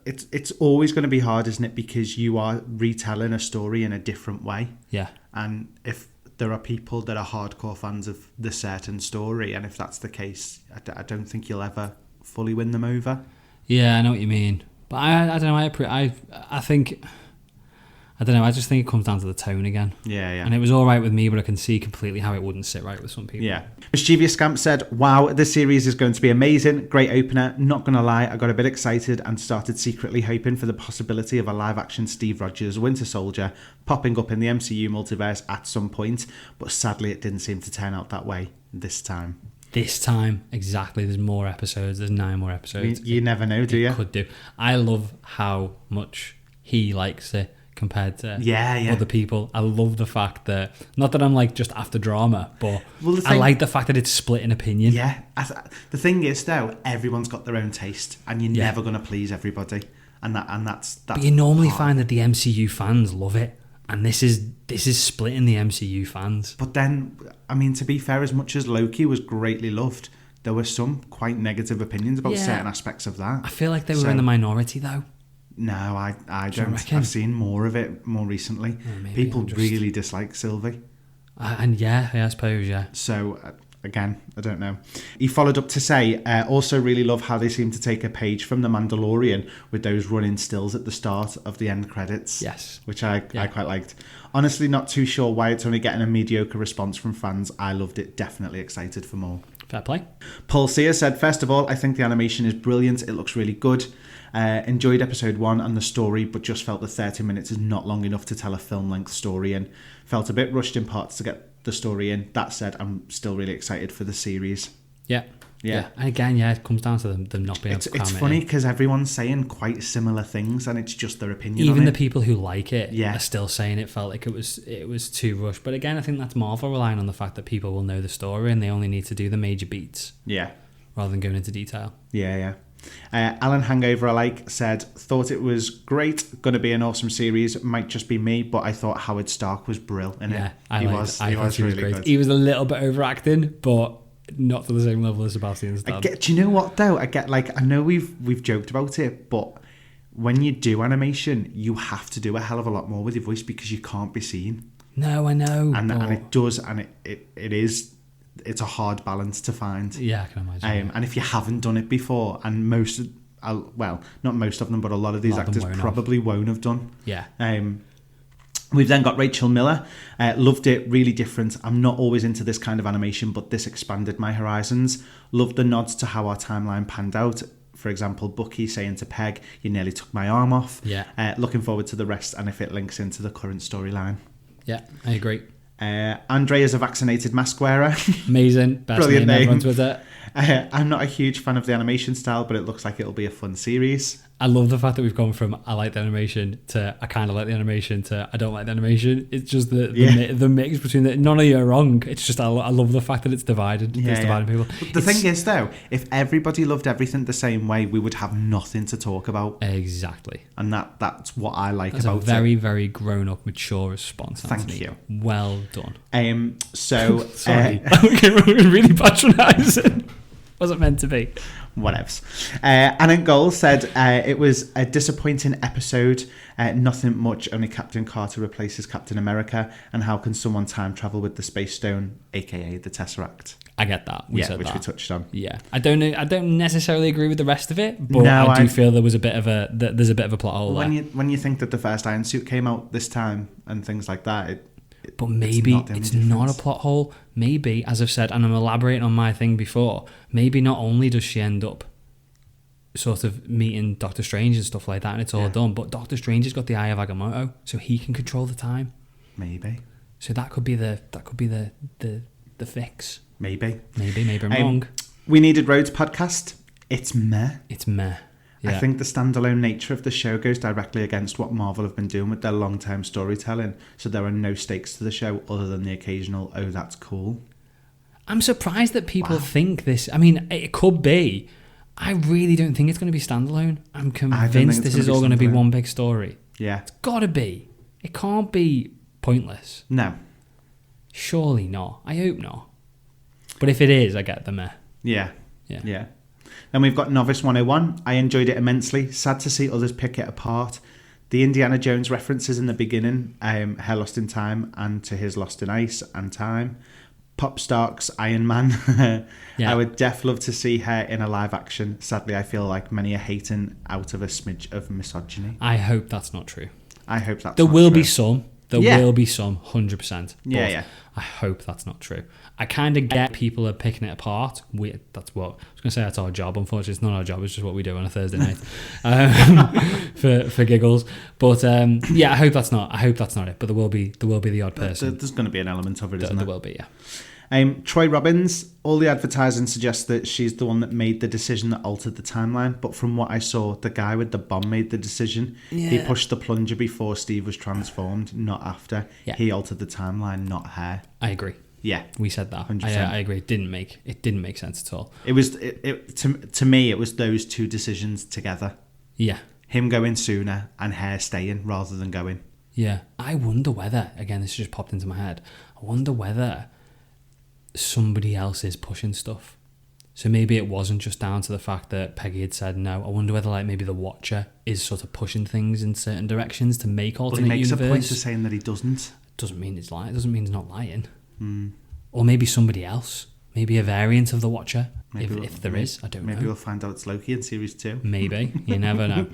it's always going to be hard, isn't it? Because you are retelling a story in a different way. Yeah. And if there are people that are hardcore fans of the certain story, and if that's the case, I don't think you'll ever fully win them over. Yeah, I know what you mean. But I don't know. I think... I don't know, I just think it comes down to the tone again. Yeah, yeah. And it was all right with me, but I can see completely how it wouldn't sit right with some people. Yeah. Mischievous Scamp said, wow, this series is going to be amazing. Great opener. Not going to lie, I got a bit excited and started secretly hoping for the possibility of a live-action Steve Rogers Winter Soldier popping up in the MCU multiverse at some point, but sadly it didn't seem to turn out that way this time. This time, exactly. There's more episodes. There's 9 more episodes. You never know, do you? Could do. I love how much he likes it compared to other people. I love the fact that, not that I'm like just after drama, but I like the fact that it's split in opinion. Yeah. The thing is though, everyone's got their own taste and you're never going to please everybody. And that's But you normally find that the MCU fans love it. And this is splitting the MCU fans. But then, I mean, to be fair, as much as Loki was greatly loved, there were some quite negative opinions about certain aspects of that. I feel like they were in the minority though. No, I don't. I've seen more of it more recently. People really dislike Sylvie. And I suppose, yeah. So, again, I don't know. He followed up to say, also really love how they seem to take a page from The Mandalorian with those running stills at the start of the end credits. Yes. Which I quite liked. Honestly, not too sure why it's only getting a mediocre response from fans. I loved it. Definitely excited for more. Fair play. Paul Sear said, first of all, I think the animation is brilliant. It looks really good. Enjoyed episode 1 and the story, but just felt that 30 minutes is not long enough to tell a film-length story and felt a bit rushed in parts to get the story in. That said, I'm still really excited for the series. Yeah. And again, it comes down to them not being able to It's funny because everyone's saying quite similar things and it's just their opinion Even on the it. people who like it are still saying it felt like it was too rushed. But again, I think that's Marvel relying on the fact that people will know the story and they only need to do the major beats. Yeah. Rather than going into detail. Yeah. Alan Hangover Alike said, thought it was great, gonna be an awesome series, might just be me, but I thought Howard Stark was brilliant in it. I thought he was really great. good. He was a little bit overacting, but not to the same level as Sebastian Stan. Do you know what though? I get, like, I know we've joked about it, but when you do animation, you have to do a hell of a lot more with your voice because you can't be seen. No, I know. And it does, and it is. It's a hard balance to find. Yeah, I can imagine. And if you haven't done it before, and not most of them, but a lot of these actors probably won't have done. Yeah. We've then got Rachel Miller. Loved it, really different. I'm not always into this kind of animation, but this expanded my horizons. Loved the nods to how our timeline panned out. For example, Bucky saying to Peg, "You nearly took my arm off." Yeah. Looking forward to the rest, and if it links into the current storyline. Yeah, I agree. Andre is a vaccinated mask wearer. Amazing. Best Brilliant name name. ever on Twitter. I'm not a huge fan of the animation style, but it looks like it'll be a fun series. I love the fact that we've gone from I like the animation to I kind of like the animation to I don't like the animation. It's just the mix between the... None of you are wrong. It's just I love the fact that it's divided. It's dividing people. But the thing is, though, if everybody loved everything the same way, we would have nothing to talk about. Exactly. And that's what I like that's about it. That's a very, very grown-up, mature response. Thank you. Well done. So... Sorry. Really patronising. Wasn't meant to be. Whatevs. Anna Gold said it was a disappointing episode. Nothing much, only Captain Carter replaces Captain America. And how can someone time travel with the Space Stone, aka the Tesseract? I get that. We said which that. we touched on. Yeah, I don't necessarily agree with the rest of it, but no, I do feel there's a bit of a plot hole there. When you think that the first Iron Suit came out this time and things like that, but maybe it's not a plot hole. Maybe, as I've said, and I'm elaborating on my thing before, maybe not only does she end up sort of meeting Doctor Strange and stuff like that, and it's all done, but Doctor Strange has got the Eye of Agamotto, so he can control the time. Maybe. So that could be the fix. Maybe I'm wrong. We Needed Roads podcast. It's meh. Yeah. I think the standalone nature of the show goes directly against what Marvel have been doing with their long-term storytelling, so there are no stakes to the show other than the occasional, oh, that's cool. I'm surprised that people think this. I mean, it could be. I really don't think it's going to be standalone. I'm convinced this is all going to be one big story. Yeah. It's got to be. It can't be pointless. No. Surely not. I hope not. But if it is, I get the meh. Yeah. Then we've got Novice 101. I enjoyed it immensely. Sad to see others pick it apart. The Indiana Jones references in the beginning, her Lost in Time and to his Lost in Ice and Time. Pop Stark's Iron Man. I would love to see her in a live action. Sadly, I feel like many are hating out of a smidge of misogyny. I hope that's not true. I hope that's There not will true. be some. There will be some, 100%. Yeah. I hope that's not true. I kind of get people are picking it apart. That's what I was going to say. That's our job. Unfortunately, it's not our job. It's just what we do on a Thursday night for giggles. But I hope that's not. it. But there will be the odd person. There's going to be an element of it, isn't there? there? There will be, yeah. Troy Robbins, all the advertising suggests that she's the one that made the decision that altered the timeline. But from what I saw, the guy with the bomb made the decision. Yeah. He pushed the plunger before Steve was transformed, not after. Yeah. He altered the timeline, not her. I agree. Yeah, we said that. 100%. I agree. It didn't make sense at all. It was to me. It was those two decisions together. Yeah, him going sooner and her staying rather than going. Yeah, I wonder whether this just popped into my head. I wonder whether somebody else is pushing stuff. So maybe it wasn't just down to the fact that Peggy had said no. I wonder whether maybe the Watcher is sort of pushing things in certain directions to make alternate universe. But he makes a point of saying that he doesn't. Doesn't mean he's lying. Doesn't mean he's not lying. Or maybe somebody else. Maybe a variant of the Watcher. If there is, I don't know. Maybe we'll find out it's Loki in series 2. Maybe. You never know.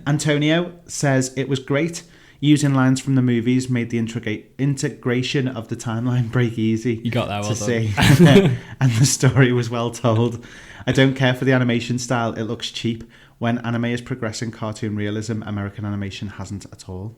Antonio says it was great. Using lines from the movies made the integration of the timeline break easy. You got that well to see. And the story was well told. I don't care for the animation style. It looks cheap. When anime is progressing cartoon realism, American animation hasn't at all.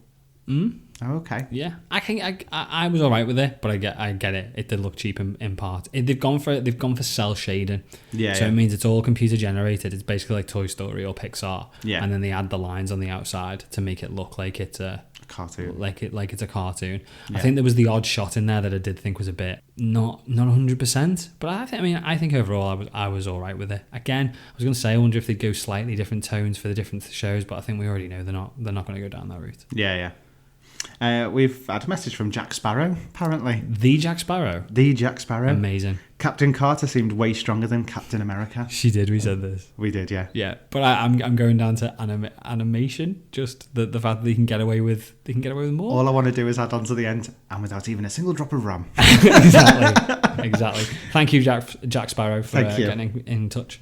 Oh, okay. Yeah, I was all right with it, but I get it. It did look cheap in part. They've gone for cell shading. Yeah. So it means it's all computer generated. It's basically like Toy Story or Pixar. Yeah. And then they add the lines on the outside to make it look like it's a cartoon. Like it's a cartoon. Yeah. I think there was the odd shot in there that I did think was a bit not 100%. But I think overall I was all right with it. Again, I was going to say I wonder if they'd go slightly different tones for the different shows, but I think we already know they're not going to go down that route. Yeah. We've had a message from Jack Sparrow, apparently. The Jack Sparrow? The Jack Sparrow. Amazing. Captain Carter seemed way stronger than Captain America. She did, we said this. We did, yeah. Yeah, but I'm going down to animation, just the fact that they can get away with more. All I want to do is add on to the end, and without even a single drop of rum. Exactly. Thank you, Jack Sparrow, for getting in touch.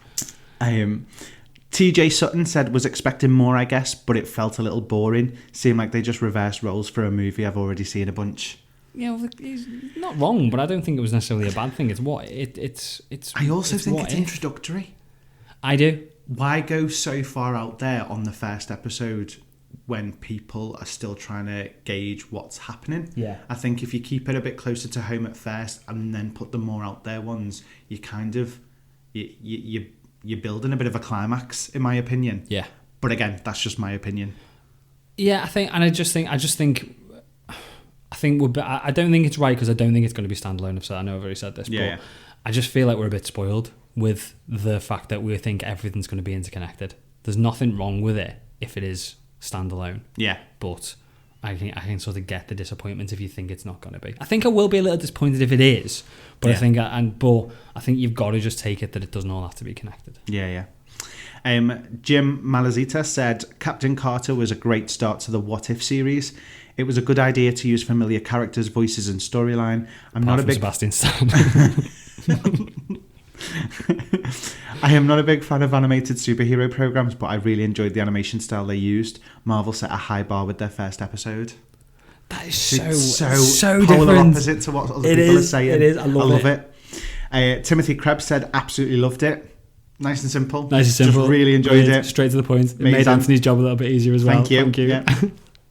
TJ Sutton said, was expecting more, I guess, but it felt a little boring. Seemed like they just reversed roles for a movie I've already seen a bunch. Yeah, well, he's not wrong, but I don't think it was necessarily a bad thing. It's what it's. I also think it's introductory. I do. Why go so far out there on the first episode when people are still trying to gauge what's happening? Yeah. I think if you keep it a bit closer to home at first and then put the more out there ones, you kind of you're building a bit of a climax, in my opinion. Yeah. But again, that's just my opinion. Yeah, I think I don't think it's right because I don't think it's going to be standalone. So I know I've already said this, but I just feel like we're a bit spoiled with the fact that we think everything's going to be interconnected. There's nothing wrong with it if it is standalone. Yeah. But I can sort of get the disappointment if you think it's not going to be. I think I will be a little disappointed if it is, but I think you've got to just take it that it doesn't all have to be connected. Yeah. Jim Malazita said Captain Carter was a great start to the What If series. It was a good idea to use familiar characters, voices, and storyline. Sebastian Stan. I am not a big fan of animated superhero programs, but I really enjoyed the animation style they used. Marvel set a high bar with their first episode. That is so polar different. Opposite to what other people are saying. It is. I love it. Timothy Krebs said absolutely loved it. Nice and simple. Just really enjoyed it. Straight to the point. It made Anthony's job a little bit easier as well. Thank you. Yeah.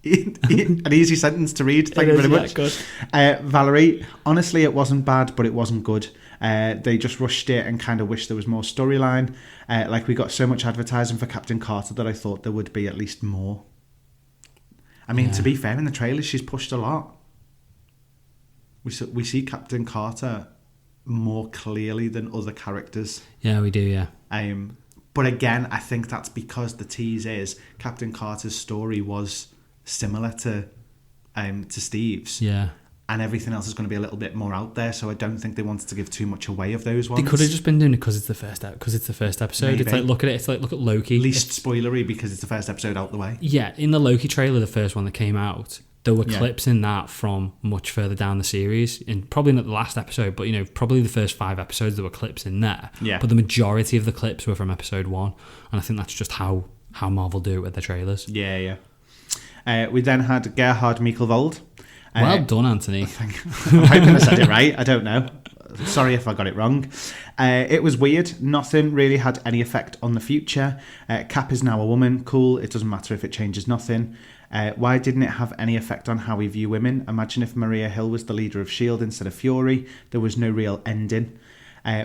An easy sentence to read. Thank you very much. Good. Valerie, honestly, it wasn't bad, but it wasn't good. They just rushed it and kind of wished there was more storyline. We got so much advertising for Captain Carter that I thought there would be at least more. I mean, to be fair, in the trailer, she's pushed a lot. We see Captain Carter more clearly than other characters. Yeah, we do, yeah. But again, I think that's because the tease is Captain Carter's story was similar to Steve's. Yeah. and everything else is going to be a little bit more out there. So I don't think they wanted to give too much away of those ones. They could have just been doing it because it's the first episode. Maybe. It's like look at Loki. Least spoilery because it's the first episode out the way. Yeah, in the Loki trailer, the first one that came out, there were clips in that from much further down the series, and probably not the last episode, but probably the first 5 episodes there were clips in there. Yeah. But the majority of the clips were from episode 1, and I think that's just how Marvel do it with their trailers. Yeah. We then had Gerhard Mikkelvold. Well done, Anthony. I'm hoping I said it right. I don't know. Sorry if I got it wrong. It was weird. Nothing really had any effect on the future. Cap is now a woman. Cool. It doesn't matter if it changes nothing. Why didn't it have any effect on how we view women? Imagine if Maria Hill was the leader of S.H.I.E.L.D. instead of Fury. There was no real ending.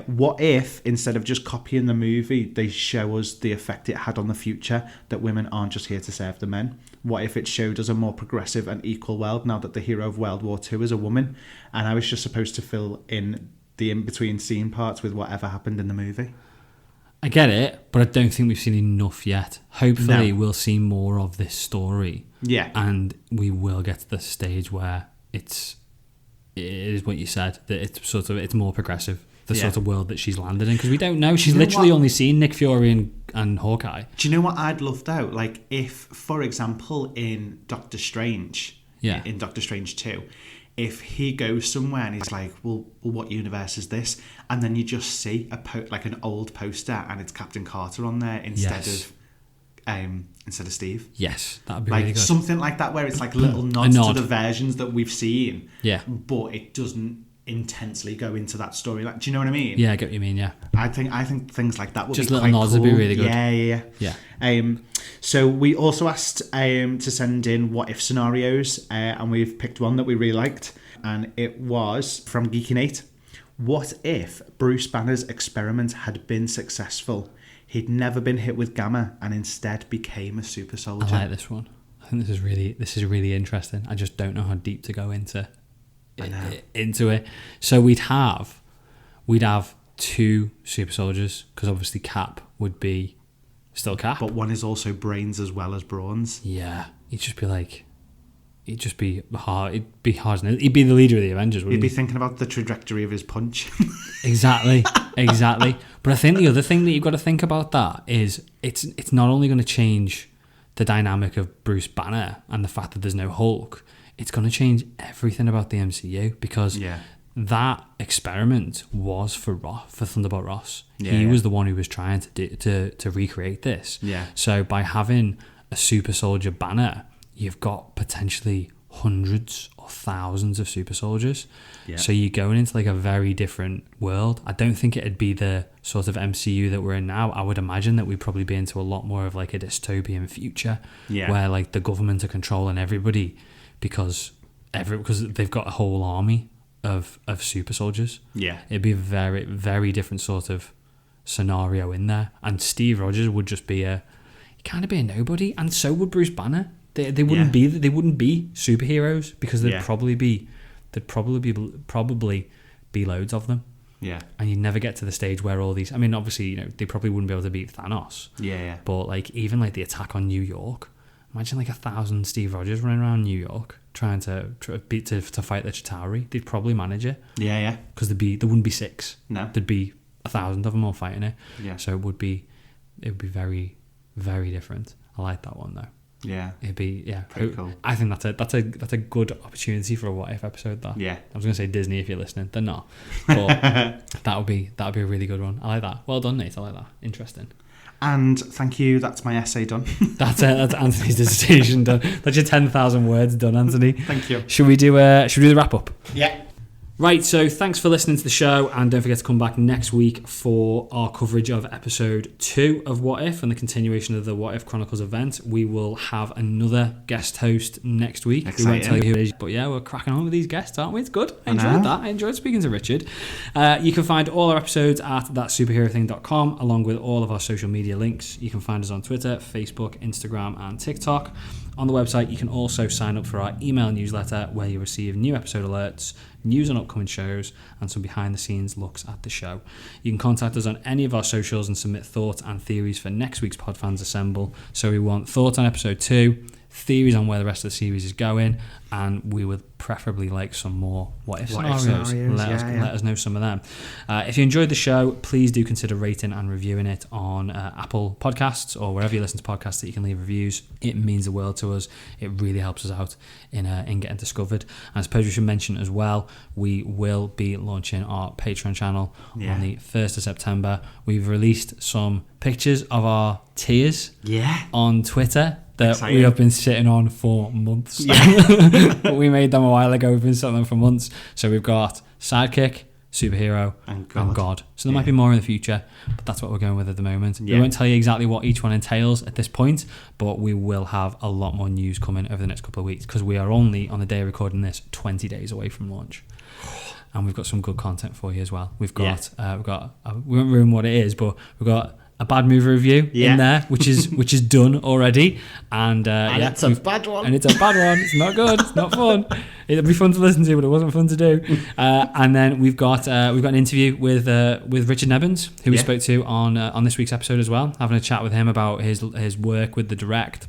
What if, instead of just copying the movie, they show us the effect it had on the future, that women aren't just here to serve the men? What if it showed us a more progressive and equal world now that the hero of World War II is a woman? And I was just supposed to fill in the in-between scene parts with whatever happened in the movie. I get it, but I don't think we've seen enough yet. Hopefully we'll see more of this story. Yeah. And we will get to the stage where it is what you said, that it's more progressive. The sort of world that she's landed in, because we don't know. She's literally only seen Nick Fury and Hawkeye. Do you know what I'd love though? Like if, for example, in Doctor Strange, in Doctor Strange 2, if he goes somewhere and he's like, well, what universe is this? And then you just see like an old poster and it's Captain Carter on there instead of Steve. Yes, that'd be like really good. Something like that, where it's like little nods to the versions that we've seen. Yeah, but it doesn't intensely go into that story. Like, do you know what I mean? Yeah, I get what you mean. Yeah, I think things like that would just be little quite nods cool. would be really good. Yeah. So we also asked to send in what if scenarios, and we've picked one that we really liked, and it was from Geeky Nate. What if Bruce Banner's experiment had been successful? He'd never been hit with gamma and instead became a super soldier. I like this one. I think this is really interesting. I just don't know how deep to go into it. So we'd have 2 super soldiers, because obviously Cap would be still Cap, but one is also brains as well as brawns. Yeah, he'd just be hard. He'd be hard. He'd be the leader of the Avengers. Wouldn't He'd be thinking about the trajectory of his punch. Exactly. But I think the other thing that you've got to think about that is it's not only going to change the dynamic of Bruce Banner and the fact that there's no Hulk. It's going to change everything about the MCU, because that experiment was for Thunderbolt Ross. He was the one who was trying to recreate this. Yeah. So by having a super soldier Banner, you've got potentially hundreds or thousands of super soldiers. Yeah. So you're going into like a very different world. I don't think it'd be the sort of MCU that we're in now. I would imagine that we'd probably be into a lot more of like a dystopian future, where like the government are controlling everybody, because they've got a whole army of super soldiers. Yeah, it'd be a very, very different sort of scenario in there. And Steve Rogers would just be kind of be a nobody, and so would Bruce Banner. They wouldn't be superheroes, because there'd probably be loads of them. Yeah, and you'd never get to the stage where all these. I mean, obviously, they probably wouldn't be able to beat Thanos. Yeah. But like even like the attack on New York. Imagine like 1,000 Steve Rogers running around New York trying to fight the Chitauri. They'd probably manage it. Yeah. Because there wouldn't be 6. No. There'd be 1,000 of them all fighting it. Yeah. So it would be very, very different. I like that one though. Yeah. It'd be pretty cool. I think that's a good opportunity for a what if episode. That. Yeah. I was gonna say Disney if you're listening. They're not. But that would be a really good one. I like that. Well done, Nate. I like that. Interesting. And thank you. That's my essay done. That's it. That's Anthony's dissertation done. That's your 10,000 words done, Anthony. Thank you. Should we do the wrap up? Yeah. Right, so thanks for listening to the show, and don't forget to come back next week for our coverage of episode 2 of What If and the continuation of the What If Chronicles event. We will have another guest host next week. Exciting. We won't tell you who it is, but yeah, we're cracking on with these guests, aren't we? It's good. I enjoyed that. I enjoyed speaking to Richard. You can find all our episodes at thatsuperherothing.com, along with all of our social media links. You can find us on Twitter, Facebook, Instagram, and TikTok. On the website, you can also sign up for our email newsletter, where you receive new episode alerts, news on upcoming shows, and some behind-the-scenes looks at the show. You can contact us on any of our socials and submit thoughts and theories for next week's Podfans Assemble. So we want thoughts on episode 2, theories on where the rest of the series is going, and we would preferably like some more what if scenarios. Let us know some of them. If you enjoyed the show, please do consider rating and reviewing it on Apple Podcasts or wherever you listen to podcasts that you can leave reviews. It means the world to us. It really helps us out in getting discovered. And I suppose we should mention as well, we will be launching our Patreon channel on the 1st of September. We've released some pictures of our tiers on Twitter that we have been sitting on for months. But we made them a while ago. We've been sitting on them for months. So we've got Sidekick, Superhero, and God. So there might be more in the future, but that's what we're going with at the moment. We won't tell you exactly what each one entails at this point, but we will have a lot more news coming over the next couple of weeks, because we are only, on the day of recording this, 20 days away from launch. And we've got some good content for you as well. We've got, we won't ruin what it is, but we've got a bad movie review in there, which is done already, and it's a bad one. And it's a bad one. It's not good. It's not fun. It'll be fun to listen to, but it wasn't fun to do. And then we've got an interview with Richard Nebens, who we spoke to on this week's episode as well, having a chat with him about his work with the direct,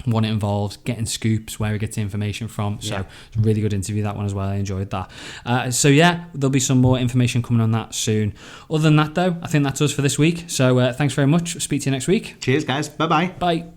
what it involves, getting scoops, where he gets the information from. So it's a really good interview, that one as well. I enjoyed that. There'll be some more information coming on that soon. Other than that, though, I think that's us for this week. So thanks very much. Speak to you next week. Cheers, guys. Bye-bye. Bye.